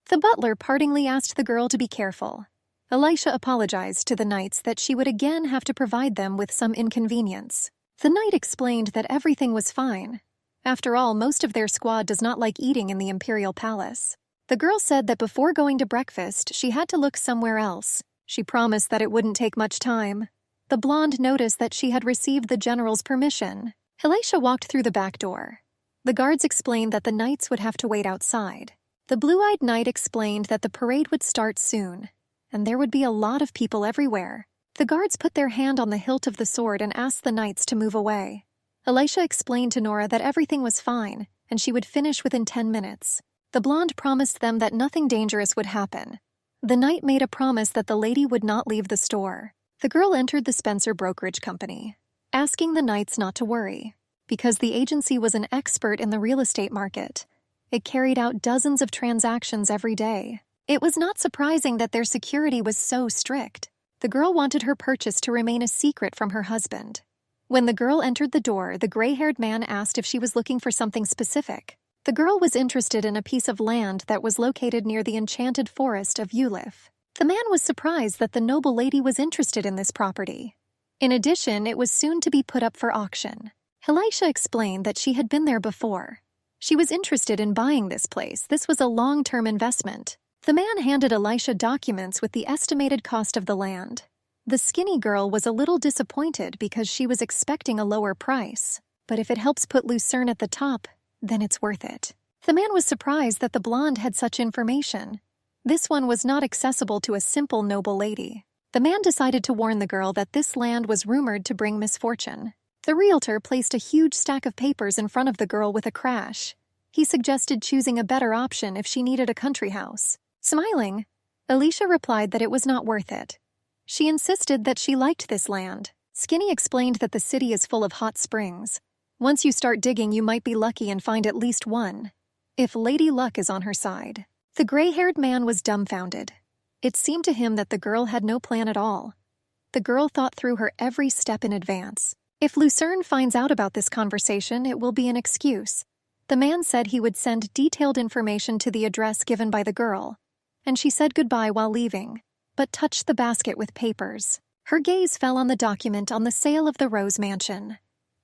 The butler partingly asked the girl to be careful. Elisha apologized to the knights that she would again have to provide them with some inconvenience. The knight explained that everything was fine. After all, most of their squad does not like eating in the imperial palace. The girl said that before going to breakfast, she had to look somewhere else. She promised that it wouldn't take much time. The blonde noticed that she had received the general's permission. Elisha walked through the back door. The guards explained that the knights would have to wait outside. The blue-eyed knight explained that the parade would start soon, and there would be a lot of people everywhere. The guards put their hand on the hilt of the sword and asked the knights to move away. Elisha explained to Nora that everything was fine, and she would finish within 10 minutes. The blonde promised them that nothing dangerous would happen. The knight made a promise that the lady would not leave the store. The girl entered the Spencer Brokerage Company, asking the knights not to worry. Because the agency was an expert in the real estate market, it carried out dozens of transactions every day. It was not surprising that their security was so strict. The girl wanted her purchase to remain a secret from her husband. When the girl entered the door, the gray-haired man asked if she was looking for something specific. The girl was interested in a piece of land that was located near the enchanted forest of Ulif. The man was surprised that the noble lady was interested in this property. In addition, it was soon to be put up for auction. Elisha explained that she had been there before. She was interested in buying this place. This was a long-term investment. The man handed Elisha documents with the estimated cost of the land. The skinny girl was a little disappointed because she was expecting a lower price. But if it helps put Lucerne at the top, then it's worth it. The man was surprised that the blonde had such information. This one was not accessible to a simple noble lady. The man decided to warn the girl that this land was rumored to bring misfortune. The realtor placed a huge stack of papers in front of the girl with a crash. He suggested choosing a better option if she needed a country house. Smiling, Alicia replied that it was not worth it. She insisted that she liked this land. Skinny explained that the city is full of hot springs. Once you start digging, you might be lucky and find at least one, if Lady Luck is on her side. The gray-haired man was dumbfounded. It seemed to him that the girl had no plan at all. The girl thought through her every step in advance. If Lucerne finds out about this conversation, it will be an excuse. The man said he would send detailed information to the address given by the girl, and she said goodbye while leaving, but touched the basket with papers. Her gaze fell on the document on the sale of the Rose Mansion.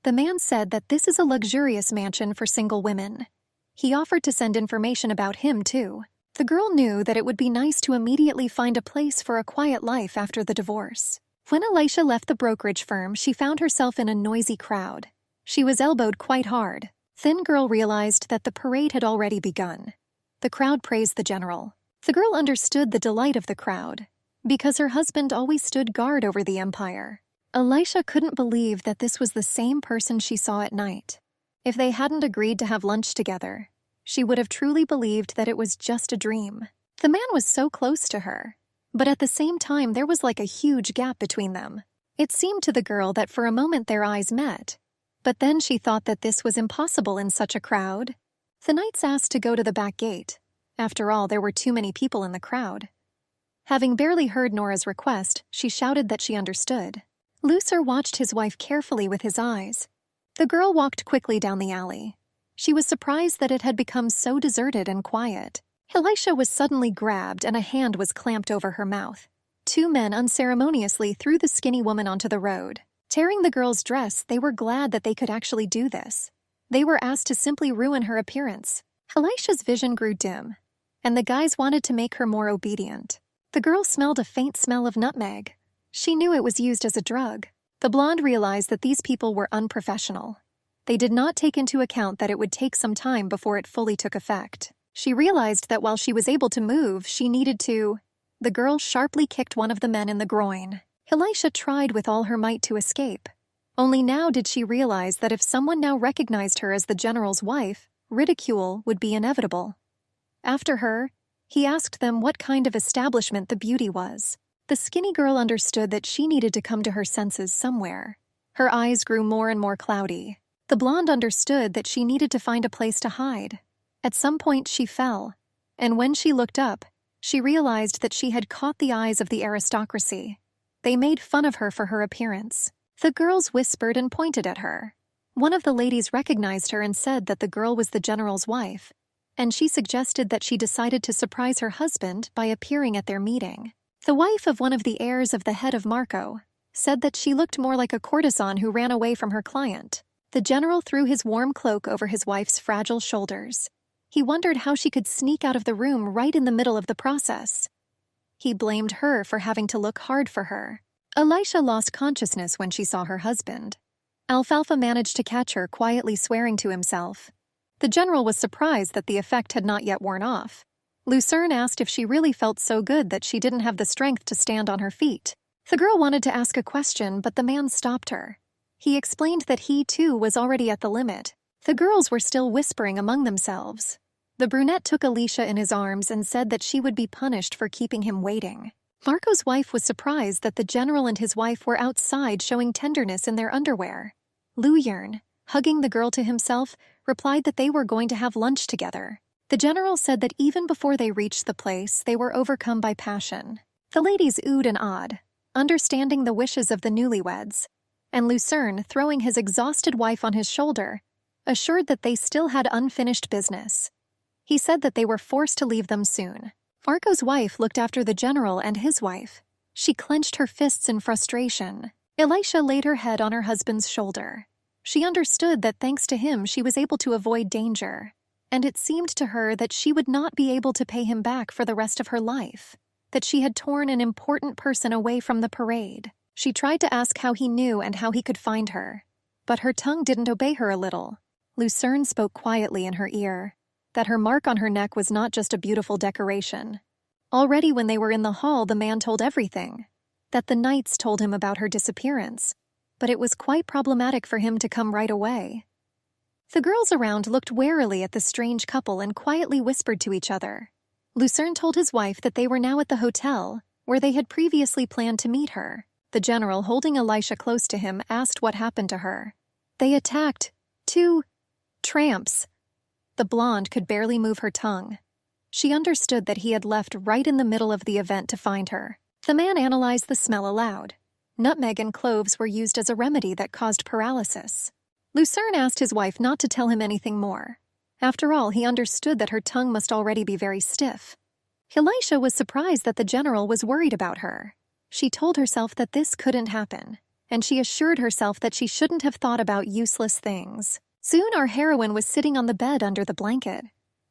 The man said that this is a luxurious mansion for single women. He offered to send information about him, too. The girl knew that it would be nice to immediately find a place for a quiet life after the divorce. When Elisha left the brokerage firm, she found herself in a noisy crowd. She was elbowed quite hard. Thin Girl realized that the parade had already begun. The crowd praised the general. The girl understood the delight of the crowd, because her husband always stood guard over the empire. Elisha couldn't believe that this was the same person she saw at night. If they hadn't agreed to have lunch together, she would have truly believed that it was just a dream. The man was so close to her, but at the same time there was like a huge gap between them. It seemed to the girl that for a moment their eyes met, but then she thought that this was impossible in such a crowd. The knights asked to go to the back gate. After all, there were too many people in the crowd. Having barely heard Nora's request, she shouted that she understood. Lucer watched his wife carefully with his eyes. The girl walked quickly down the alley. She was surprised that it had become so deserted and quiet. Elisha was suddenly grabbed and a hand was clamped over her mouth. Two men unceremoniously threw the skinny woman onto the road. Tearing the girl's dress, they were glad that they could actually do this. They were asked to simply ruin her appearance. Elisha's vision grew dim, and the guys wanted to make her more obedient. The girl smelled a faint smell of nutmeg. She knew it was used as a drug. The blonde realized that these people were unprofessional. They did not take into account that it would take some time before it fully took effect. She realized that while she was able to move, she needed to. The girl sharply kicked one of the men in the groin. Elisha tried with all her might to escape. Only now did she realize that if someone now recognized her as the general's wife, ridicule would be inevitable. After her, he asked them what kind of establishment the beauty was. The skinny girl understood that she needed to come to her senses somewhere. Her eyes grew more and more cloudy. The blonde understood that she needed to find a place to hide. At some point she fell, and when she looked up, she realized that she had caught the eyes of the aristocracy. They made fun of her for her appearance. The girls whispered and pointed at her. One of the ladies recognized her and said that the girl was the general's wife, and she suggested that she decided to surprise her husband by appearing at their meeting. The wife of one of the heirs of the head of Marco said that she looked more like a courtesan who ran away from her client. The general threw his warm cloak over his wife's fragile shoulders. He wondered how she could sneak out of the room right in the middle of the process. He blamed her for having to look hard for her. Elisha lost consciousness when she saw her husband. Alfalfa managed to catch her quietly swearing to himself. The general was surprised that the effect had not yet worn off. Lucerne asked if she really felt so good that she didn't have the strength to stand on her feet. The girl wanted to ask a question, but the man stopped her. He explained that he, too, was already at the limit. The girls were still whispering among themselves. The brunette took Alicia in his arms and said that she would be punished for keeping him waiting. Marco's wife was surprised that the general and his wife were outside showing tenderness in their underwear. Luyern, hugging the girl to himself, replied that they were going to have lunch together. The general said that even before they reached the place, they were overcome by passion. The ladies oohed and awed, understanding the wishes of the newlyweds, and Lucerne, throwing his exhausted wife on his shoulder, assured that they still had unfinished business. He said that they were forced to leave them soon. Marco's wife looked after the general and his wife. She clenched her fists in frustration. Elisha laid her head on her husband's shoulder. She understood that thanks to him she was able to avoid danger, and it seemed to her that she would not be able to pay him back for the rest of her life, that she had torn an important person away from the parade. She tried to ask how he knew and how he could find her, but her tongue didn't obey her a little. Lucerne spoke quietly in her ear that her mark on her neck was not just a beautiful decoration. Already when they were in the hall, the man told everything, that the knights told him about her disappearance, but it was quite problematic for him to come right away. The girls around looked warily at the strange couple and quietly whispered to each other. Lucerne told his wife that they were now at the hotel, where they had previously planned to meet her. The general, holding Elisha close to him, asked what happened to her. They attacked 2 tramps. The blonde could barely move her tongue. She understood that he had left right in the middle of the event to find her. The man analyzed the smell aloud. Nutmeg and cloves were used as a remedy that caused paralysis. Lucerne asked his wife not to tell him anything more. After all, he understood that her tongue must already be very stiff. Elisha was surprised that the general was worried about her. She told herself that this couldn't happen. and she assured herself that she shouldn't have thought about useless things. Soon our heroine was sitting on the bed under the blanket.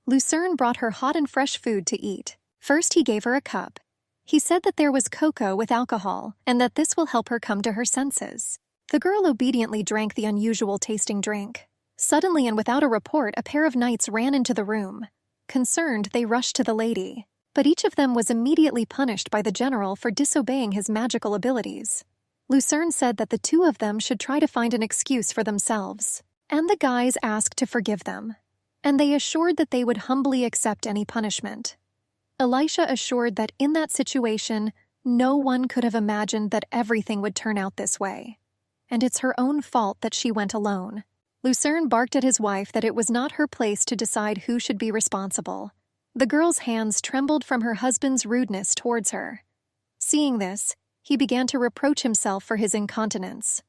Lucerne brought her hot and fresh food to eat. First, he gave her a cup. He said that there was cocoa with alcohol and that this will help her come to her senses. The girl obediently drank the unusual-tasting drink. Suddenly and without a report, a pair of knights ran into the room. Concerned, they rushed to the lady, but each of them was immediately punished by the general for disobeying his magical abilities. Lucerne said that the two of them should try to find an excuse for themselves, and the guys asked to forgive them, and they assured that they would humbly accept any punishment. Elisha assured that in that situation, no one could have imagined that everything would turn out this way, and it's her own fault that she went alone. Lucerne barked at his wife that it was not her place to decide who should be responsible. The girl's hands trembled from her husband's rudeness towards her. Seeing this, he began to reproach himself for his incontinence.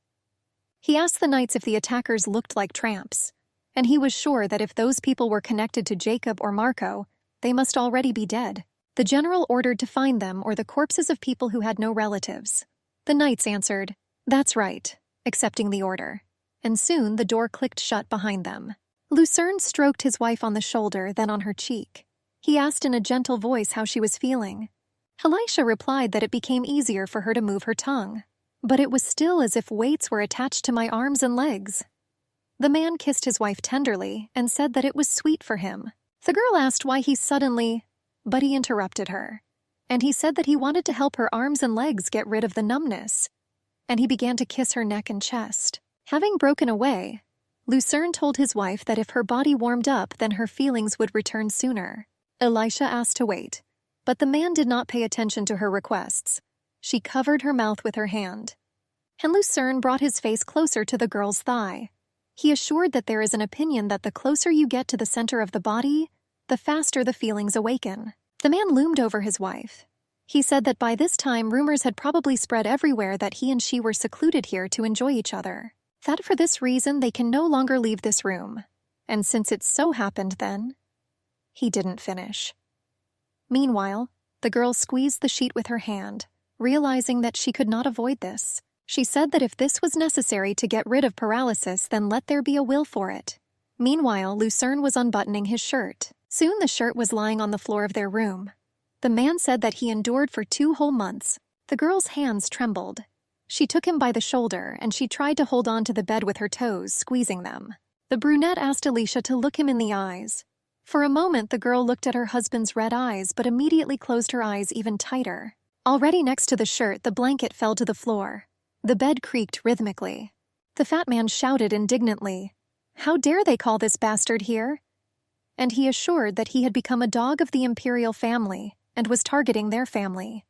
He asked the knights if the attackers looked like tramps, and he was sure that if those people were connected to Jacob or Marco, they must already be dead. The general ordered to find them or the corpses of people who had no relatives. The knights answered, "That's right," accepting the order, and soon the door clicked shut behind them. Lucerne stroked his wife on the shoulder, then on her cheek. He asked in a gentle voice how she was feeling. Elisha replied that it became easier for her to move her tongue, but it was still as if weights were attached to my arms and legs. The man kissed his wife tenderly and said that it was sweet for him. The girl asked why he suddenly, but he interrupted her, and he said that he wanted to help her arms and legs get rid of the numbness, and he began to kiss her neck and chest. Having broken away, Lucerne told his wife that if her body warmed up, then her feelings would return sooner. Elisha asked to wait, but the man did not pay attention to her requests. She covered her mouth with her hand, and Lucerne brought his face closer to the girl's thigh. He assured that there is an opinion that the closer you get to the center of the body, the faster the feelings awaken. The man loomed over his wife. He said that by this time rumors had probably spread everywhere that he and she were secluded here to enjoy each other, that for this reason they can no longer leave this room. And since it so happened then, he didn't finish. Meanwhile, the girl squeezed the sheet with her hand, realizing that she could not avoid this. She said that if this was necessary to get rid of paralysis, then let there be a will for it. Meanwhile, Lucerne was unbuttoning his shirt. Soon the shirt was lying on the floor of their room. The man said that he endured for 2 whole months. The girl's hands trembled. She took him by the shoulder, and she tried to hold on to the bed with her toes, squeezing them. The brunette asked Elisha to look him in the eyes. For a moment, the girl looked at her husband's red eyes, but immediately closed her eyes even tighter. Already next to the shirt, the blanket fell to the floor. The bed creaked rhythmically. The fat man shouted indignantly, "How dare they call this bastard here?" And he assured that he had become a dog of the imperial family and was targeting their family.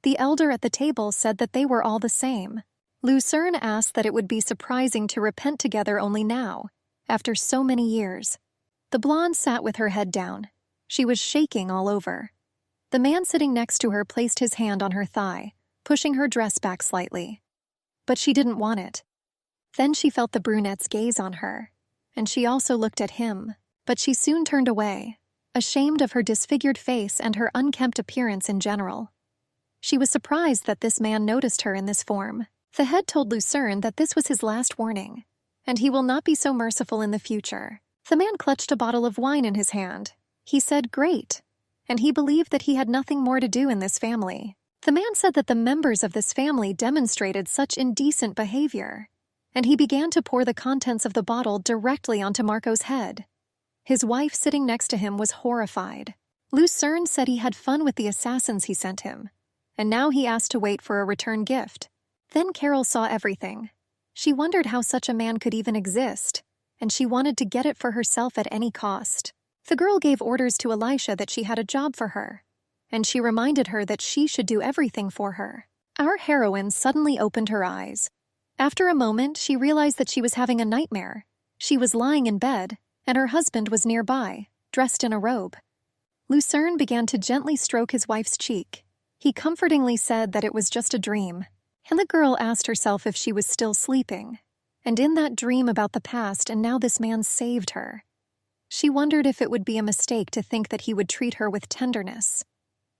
The elder at the table said that they were all the same. Lucerne asked that it would be surprising to repent together only now, after so many years. The blonde sat with her head down. She was shaking all over. The man sitting next to her placed his hand on her thigh, pushing her dress back slightly. But she didn't want it. Then she felt the brunette's gaze on her, and she also looked at him, but she soon turned away, ashamed of her disfigured face and her unkempt appearance in general. She was surprised that this man noticed her in this form. The head told Lucerne that this was his last warning, and he will not be so merciful in the future. The man clutched a bottle of wine in his hand. He said, "Great," and he believed that he had nothing more to do in this family. The man said that the members of this family demonstrated such indecent behavior, and he began to pour the contents of the bottle directly onto Marco's head. His wife sitting next to him was horrified. Lucerne said he had fun with the assassins he sent him, and now he asked to wait for a return gift. Then Carol saw everything. She wondered how such a man could even exist, and she wanted to get it for herself at any cost. The girl gave orders to Elisha that she had a job for her, and she reminded her that she should do everything for her. Our heroine suddenly opened her eyes. After a moment, she realized that she was having a nightmare. She was lying in bed, and her husband was nearby, dressed in a robe. Lucerne began to gently stroke his wife's cheek. He comfortingly said that it was just a dream, and the girl asked herself if she was still sleeping. And in that dream about the past, and now this man saved her. She wondered if it would be a mistake to think that he would treat her with tenderness.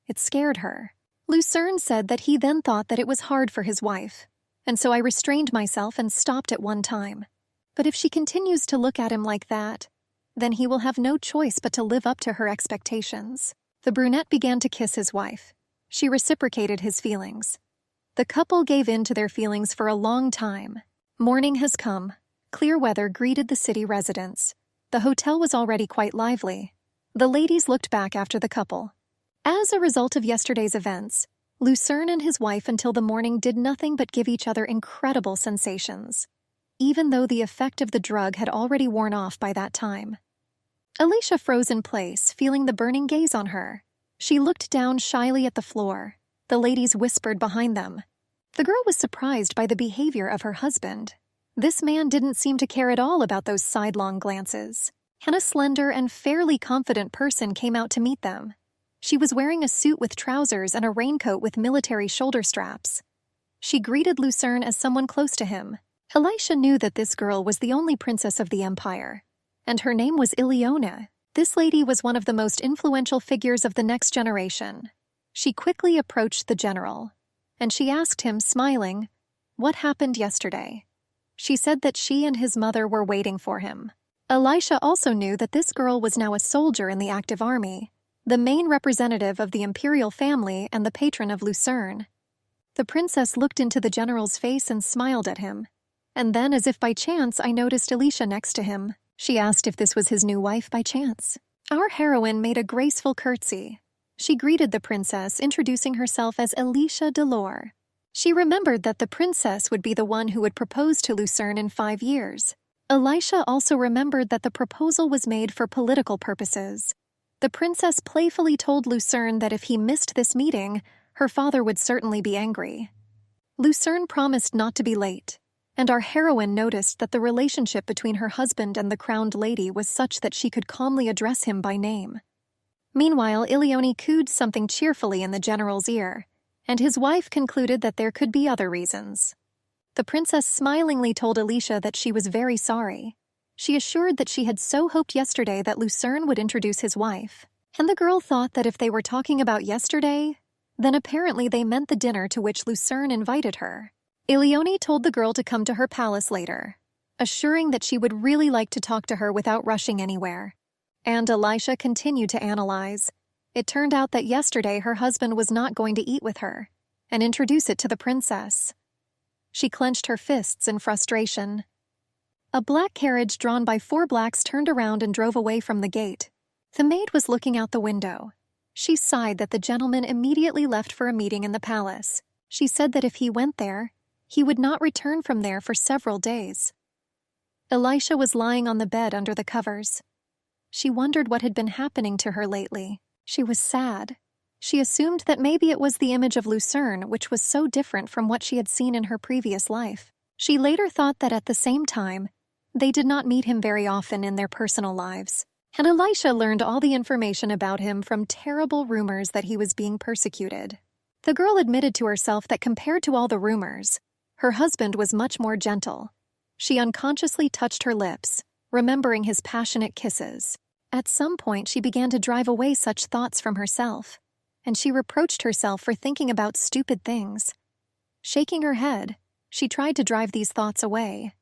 It scared her. Lucerne said that he then thought that it was hard for his wife, and so I restrained myself and stopped at one time. But if she continues to look at him like that, then he will have no choice but to live up to her expectations." The brunette began to kiss his wife. She reciprocated his feelings. The couple gave in to their feelings for a long time. Morning has come. Clear weather greeted the city residents. The hotel was already quite lively. The ladies looked back after the couple. As a result of yesterday's events, Lucerne and his wife until the morning did nothing but give each other incredible sensations, even though the effect of the drug had already worn off by that time. Alicia froze in place, feeling the burning gaze on her. She looked down shyly at the floor. The ladies whispered behind them. The girl was surprised by the behavior of her husband. This man didn't seem to care at all about those sidelong glances. And a slender and fairly confident person came out to meet them. She was wearing a suit with trousers and a raincoat with military shoulder straps. She greeted Lucerne as someone close to him. Elisha knew that this girl was the only princess of the empire, and her name was Ileona. This lady was one of the most influential figures of the next generation. She quickly approached the general, and she asked him, smiling, what happened yesterday. She said that she and his mother were waiting for him. Elisha also knew that this girl was now a soldier in the active army, the main representative of the imperial family and the patron of Lucerne. The princess looked into the general's face and smiled at him. And then, as if by chance, I noticed Alicia next to him. She asked if this was his new wife by chance. Our heroine made a graceful curtsy. She greeted the princess, introducing herself as Alicia Delore. She remembered that the princess would be the one who would propose to Lucerne in 5 years. Elisha also remembered that the proposal was made for political purposes. The princess playfully told Lucerne that if he missed this meeting, her father would certainly be angry. Lucerne promised not to be late, and our heroine noticed that the relationship between her husband and the crowned lady was such that she could calmly address him by name. Meanwhile, Ileoni cooed something cheerfully in the general's ear, and his wife concluded that there could be other reasons. The princess smilingly told Alicia that she was very sorry. She assured that she had so hoped yesterday that Lucerne would introduce his wife, and the girl thought that if they were talking about yesterday, then apparently they meant the dinner to which Lucerne invited her. Ileoni told the girl to come to her palace later, assuring that she would really like to talk to her without rushing anywhere. And Elisha continued to analyze. It turned out that yesterday her husband was not going to eat with her and introduce it to the princess. She clenched her fists in frustration. A black carriage drawn by 4 blacks turned around and drove away from the gate. The maid was looking out the window. She sighed that the gentleman immediately left for a meeting in the palace. She said that if he went there, he would not return from there for several days. Elisha was lying on the bed under the covers. She wondered what had been happening to her lately. She was sad. She assumed that maybe it was the image of Lucerne, which was so different from what she had seen in her previous life. She later thought that at the same time, they did not meet him very often in their personal lives. And Elisha learned all the information about him from terrible rumors that he was being persecuted. The girl admitted to herself that compared to all the rumors, her husband was much more gentle. She unconsciously touched her lips, remembering his passionate kisses. At some point, she began to drive away such thoughts from herself, and she reproached herself for thinking about stupid things. Shaking her head, she tried to drive these thoughts away.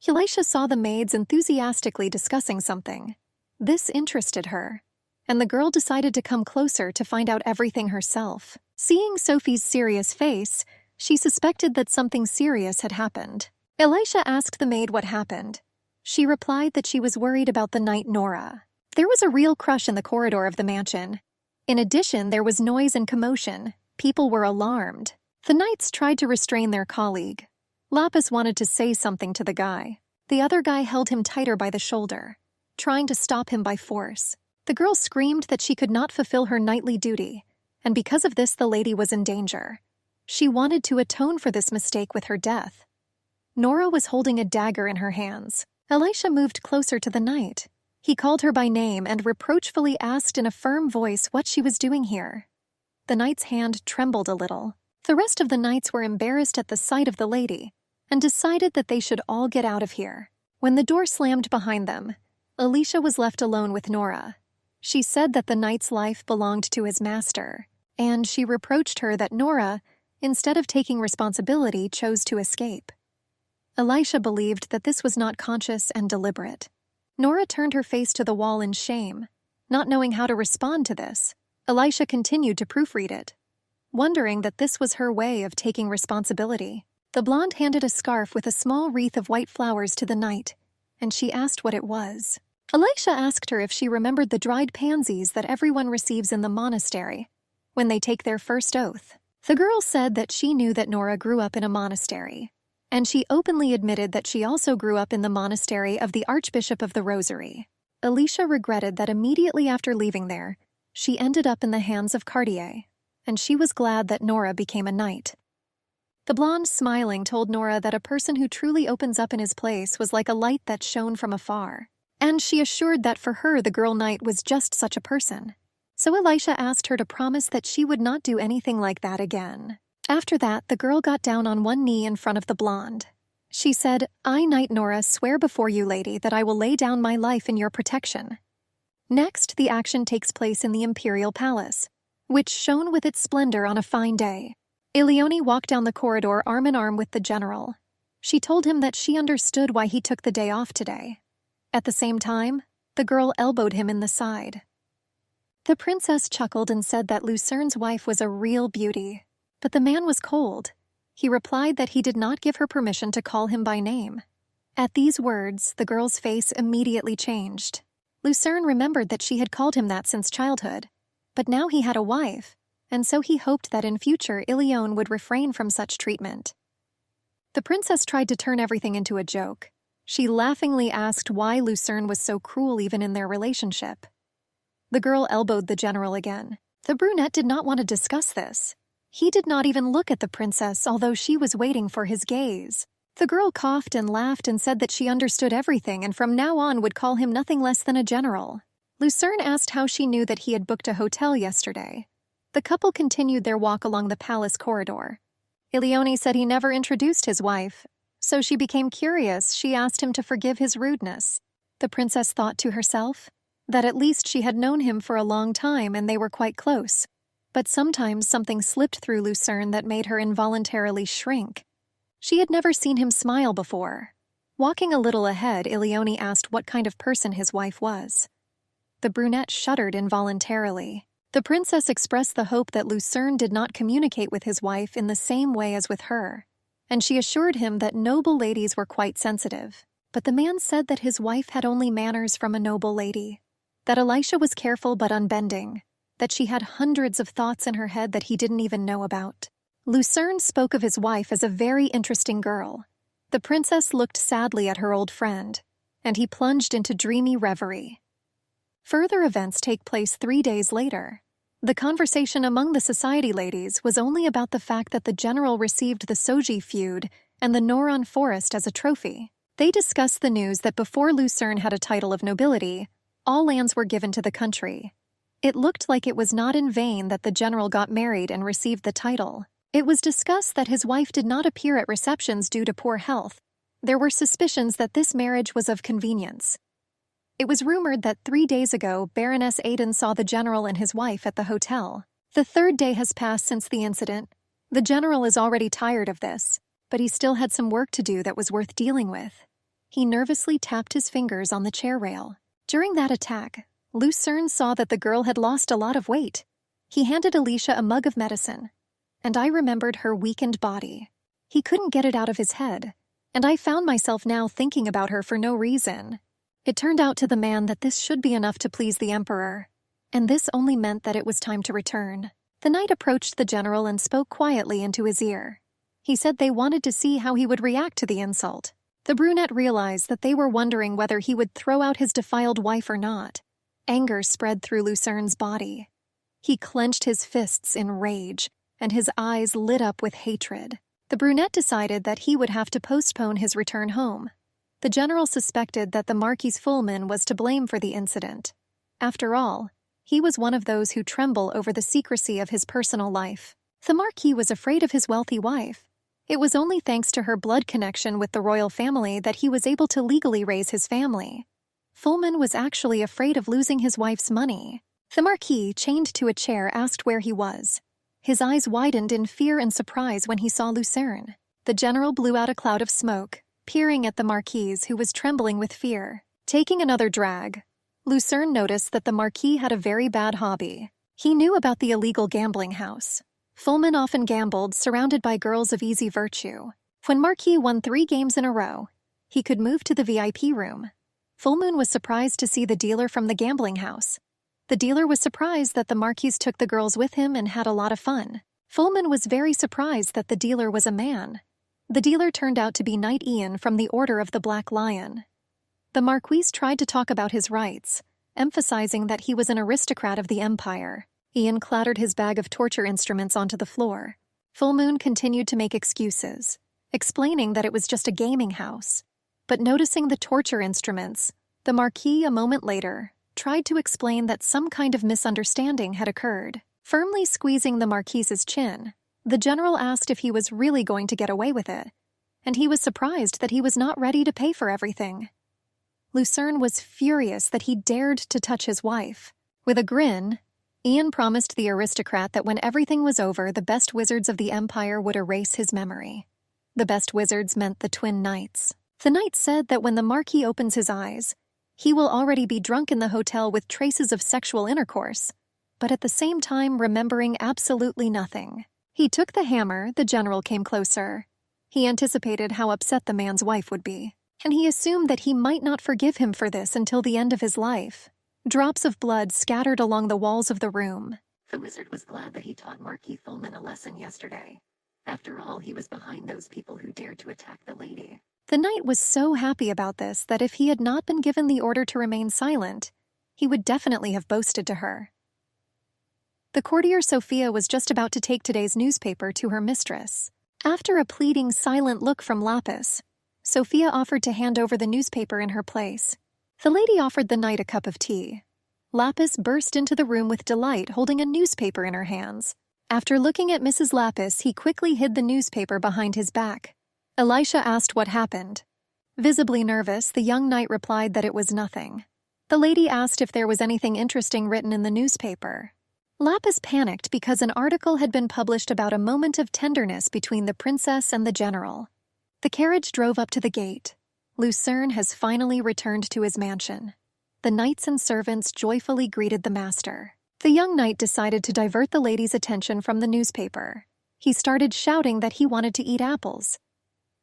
Elisha saw the maids enthusiastically discussing something. This interested her, and the girl decided to come closer to find out everything herself. Seeing Sophie's serious face, she suspected that something serious had happened. Elisha asked the maid what happened. She replied that she was worried about the knight Nora. There was a real crush in the corridor of the mansion. In addition, there was noise and commotion. People were alarmed. The knights tried to restrain their colleague. Lapis wanted to say something to the guy. The other guy held him tighter by the shoulder, trying to stop him by force. The girl screamed that she could not fulfill her knightly duty, and because of this the lady was in danger. She wanted to atone for this mistake with her death. Nora was holding a dagger in her hands. Elisha moved closer to the knight. He called her by name and reproachfully asked in a firm voice what she was doing here. The knight's hand trembled a little. The rest of the knights were embarrassed at the sight of the lady and decided that they should all get out of here. When the door slammed behind them, Alicia was left alone with Nora. She said that the knight's life belonged to his master, and she reproached her that Nora, instead of taking responsibility, chose to escape. Elisha believed that this was not conscious and deliberate. Nora turned her face to the wall in shame. Not knowing how to respond to this, Elisha continued to proofread it, wondering that this was her way of taking responsibility. The blonde handed a scarf with a small wreath of white flowers to the knight, and she asked what it was. Elisha asked her if she remembered the dried pansies that everyone receives in the monastery when they take their first oath. The girl said that she knew that Nora grew up in a monastery, and she openly admitted that she also grew up in the monastery of the Archbishop of the Rosary. Elisha regretted that immediately after leaving there, she ended up in the hands of Cartier, and she was glad that Nora became a knight. The blonde, smiling, told Nora that a person who truly opens up in his place was like a light that shone from afar, and she assured that for her the girl knight was just such a person. So Elisha asked her to promise that she would not do anything like that again. After that, the girl got down on one knee in front of the blonde. She said, "I, Knight Nora, swear before you, lady, that I will lay down my life in your protection." Next, the action takes place in the imperial palace, which shone with its splendor on a fine day. Ileone walked down the corridor arm in arm with the general. She told him that she understood why he took the day off today. At the same time, the girl elbowed him in the side. The princess chuckled and said that Lucerne's wife was a real beauty, but the man was cold. He replied that he did not give her permission to call him by name. At these words, the girl's face immediately changed. Lucerne remembered that she had called him that since childhood, but now he had a wife, and so he hoped that in future Ileone would refrain from such treatment. The princess tried to turn everything into a joke. She laughingly asked why Lucerne was so cruel even in their relationship. The girl elbowed the general again. The brunette did not want to discuss this. He did not even look at the princess, although she was waiting for his gaze. The girl coughed and laughed and said that she understood everything and from now on would call him nothing less than a general. Lucerne asked how she knew that he had booked a hotel yesterday. The couple continued their walk along the palace corridor. Ileone said he never introduced his wife, so she became curious. She asked him to forgive his rudeness. The princess thought to herself that at least she had known him for a long time and they were quite close. But sometimes something slipped through Lucerne that made her involuntarily shrink. She had never seen him smile before. Walking a little ahead, Ileone asked what kind of person his wife was. The brunette shuddered involuntarily. The princess expressed the hope that Lucerne did not communicate with his wife in the same way as with her, and she assured him that noble ladies were quite sensitive. But the man said that his wife had only manners from a noble lady, that Elisha was careful but unbending, that she had hundreds of thoughts in her head that he didn't even know about. Lucerne spoke of his wife as a very interesting girl. The princess looked sadly at her old friend, and he plunged into dreamy reverie. Further events take place 3 days later. The conversation among the society ladies was only about the fact that the general received the Soji feud and the Noron forest as a trophy. They discussed the news that before Lucerne had a title of nobility, all lands were given to the country. It looked like it was not in vain that the general got married and received the title. It was discussed that his wife did not appear at receptions due to poor health. There were suspicions that this marriage was of convenience. It was rumored that 3 days ago, Baroness Aiden saw the general and his wife at the hotel. The 3rd day has passed since the incident. The general is already tired of this, but he still had some work to do that was worth dealing with. He nervously tapped his fingers on the chair rail. During that attack, Lucerne saw that the girl had lost a lot of weight. He handed Alicia a mug of medicine, and I remembered her weakened body. He couldn't get it out of his head, and I found myself now thinking about her for no reason. It turned out to the man that this should be enough to please the emperor, and this only meant that it was time to return. The knight approached the general and spoke quietly into his ear. He said they wanted to see how he would react to the insult. The brunette realized that they were wondering whether he would throw out his defiled wife or not. Anger spread through Lucerne's body. He clenched his fists in rage, and his eyes lit up with hatred. The brunette decided that he would have to postpone his return home. The general suspected that the Marquis Fulman was to blame for the incident. After all, he was one of those who tremble over the secrecy of his personal life. The Marquis was afraid of his wealthy wife. It was only thanks to her blood connection with the royal family that he was able to legally raise his family. Fulman was actually afraid of losing his wife's money. The Marquis, chained to a chair, asked where he was. His eyes widened in fear and surprise when he saw Lucerne. The general blew out a cloud of smoke, peering at the Marquise, who was trembling with fear. Taking another drag, Lucerne noticed that the Marquis had a very bad hobby. He knew about the illegal gambling house. Fullman often gambled, surrounded by girls of easy virtue. When Marquis won 3 games in a row, he could move to the VIP room. Full Moon was surprised to see the dealer from the gambling house. The dealer was surprised that the Marquis took the girls with him and had a lot of fun. Full Moon was very surprised that the dealer was a man. The dealer turned out to be Knight Ian from the Order of the Black Lion. The Marquis tried to talk about his rights, emphasizing that he was an aristocrat of the Empire. Ian clattered his bag of torture instruments onto the floor. Full Moon continued to make excuses, explaining that it was just a gaming house. But noticing the torture instruments, the Marquis, a moment later, tried to explain that some kind of misunderstanding had occurred. Firmly squeezing the Marquis's chin, the general asked if he was really going to get away with it, and he was surprised that he was not ready to pay for everything. Lucerne was furious that he dared to touch his wife. With a grin, Ian promised the aristocrat that when everything was over, the best wizards of the Empire would erase his memory. The best wizards meant the twin knights. The knight said that when the Marquis opens his eyes, he will already be drunk in the hotel with traces of sexual intercourse, but at the same time remembering absolutely nothing. He took the hammer, the general came closer. He anticipated how upset the man's wife would be, and he assumed that he might not forgive him for this until the end of his life. Drops of blood scattered along the walls of the room. The wizard was glad that he taught Marquis Fullman a lesson yesterday. After all, he was behind those people who dared to attack the lady. The knight was so happy about this that if he had not been given the order to remain silent, he would definitely have boasted to her. The courtier Sophia was just about to take today's newspaper to her mistress. After a pleading, silent look from Lapis, Sophia offered to hand over the newspaper in her place. The lady offered the knight a cup of tea. Lapis burst into the room with delight, holding a newspaper in her hands. After looking at Mrs. Lapis, he quickly hid the newspaper behind his back. Elisha asked what happened. Visibly nervous, the young knight replied that it was nothing. The lady asked if there was anything interesting written in the newspaper. Lapis panicked because an article had been published about a moment of tenderness between the princess and the general. The carriage drove up to the gate. Lucerne has finally returned to his mansion. The knights and servants joyfully greeted the master. The young knight decided to divert the lady's attention from the newspaper. He started shouting that he wanted to eat apples.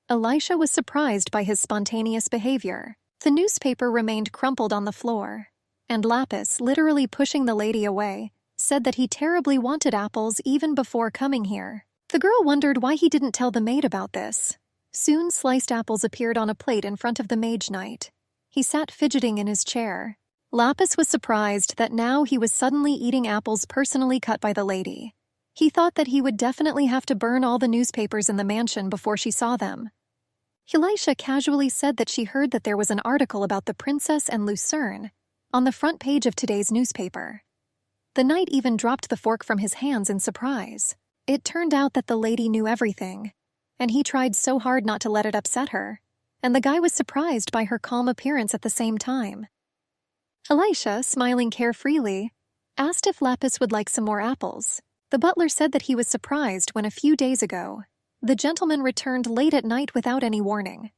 Elisha was surprised by his spontaneous behavior. The newspaper remained crumpled on the floor, and Lapis, literally pushing the lady away, said that he terribly wanted apples even before coming here. The girl wondered why he didn't tell the maid about this. Soon sliced apples appeared on a plate in front of the mage knight. He sat fidgeting in his chair. Lapis was surprised that now he was suddenly eating apples personally cut by the lady. He thought that he would definitely have to burn all the newspapers in the mansion before she saw them. Elisha casually said that she heard that there was an article about the princess and Lucerne on the front page of today's newspaper. The knight even dropped the fork from his hands in surprise. It turned out that the lady knew everything, and he tried so hard not to let it upset her, and the guy was surprised by her calm appearance at the same time. Elisha, smiling carefreely, asked if Lapis would like some more apples. The butler said that he was surprised when a few days ago, the gentleman returned late at night without any warning,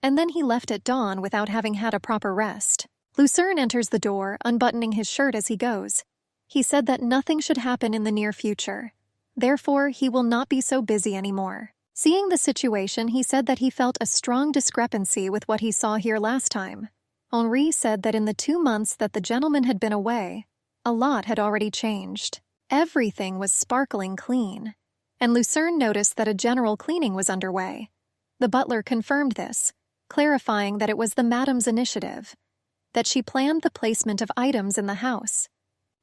and then he left at dawn without having had a proper rest. Lucerne enters the door, unbuttoning his shirt as he goes. He said that nothing should happen in the near future. Therefore, he will not be so busy anymore. Seeing the situation, he said that he felt a strong discrepancy with what he saw here last time. Henri said that in the 2 months that the gentleman had been away, a lot had already changed. Everything was sparkling clean, and Lucerne noticed that a general cleaning was underway. The butler confirmed this, clarifying that it was the madam's initiative, that she planned the placement of items in the house,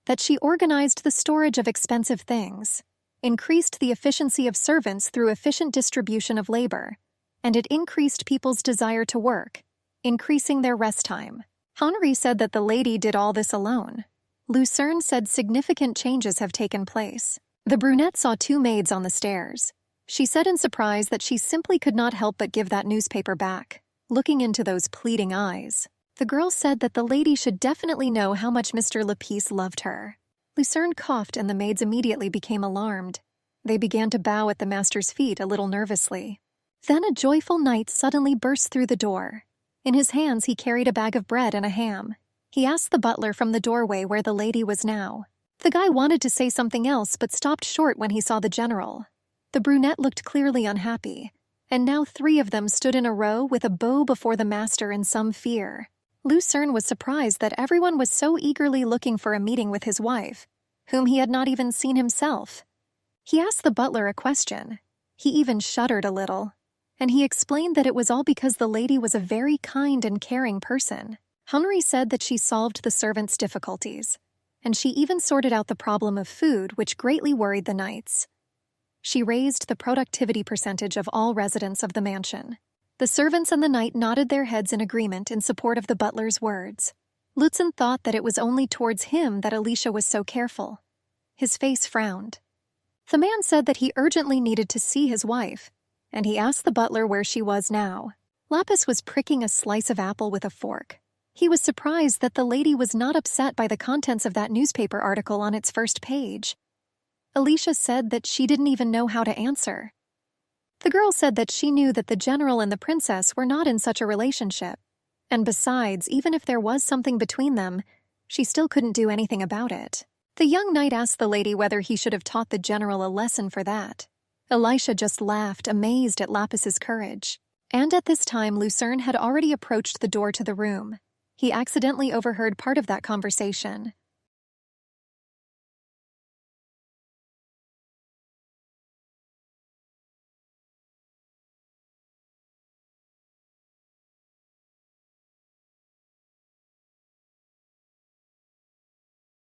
that she organized the storage of expensive things, increased the efficiency of servants through efficient distribution of labor, and it increased people's desire to work, increasing their rest time. Henri said that the lady did all this alone. Lucerne said significant changes have taken place. The brunette saw 2 maids on the stairs. She said in surprise that she simply could not help but give that newspaper back, looking into those pleading eyes. The girl said that the lady should definitely know how much Mr. Lapice loved her. Lucerne coughed and the maids immediately became alarmed. They began to bow at the master's feet a little nervously. Then a joyful knight suddenly burst through the door. In his hands he carried a bag of bread and a ham. He asked the butler from the doorway where the lady was now. The guy wanted to say something else but stopped short when he saw the general. The brunette looked clearly unhappy, and now 3 of them stood in a row with a bow before the master in some fear. Lucerne was surprised that everyone was so eagerly looking for a meeting with his wife, whom he had not even seen himself. He asked the butler a question. He even shuddered a little, and he explained that it was all because the lady was a very kind and caring person. Henri said that she solved the servants' difficulties, and she even sorted out the problem of food, which greatly worried the knights. She raised the productivity percentage of all residents of the mansion. The servants and the knight nodded their heads in agreement in support of the butler's words. Lutzen thought that it was only towards him that Alicia was so careful. His face frowned. The man said that he urgently needed to see his wife, and he asked the butler where she was now. Lapis was pricking a slice of apple with a fork. He was surprised that the lady was not upset by the contents of that newspaper article on its first page. Alicia said that she didn't even know how to answer. The girl said that she knew that the general and the princess were not in such a relationship, and besides, even if there was something between them, she still couldn't do anything about it. The young knight asked the lady whether he should have taught the general a lesson for that. Elisha just laughed, amazed at Lapis's courage. And at this time, Lucerne had already approached the door to the room. He accidentally overheard part of that conversation.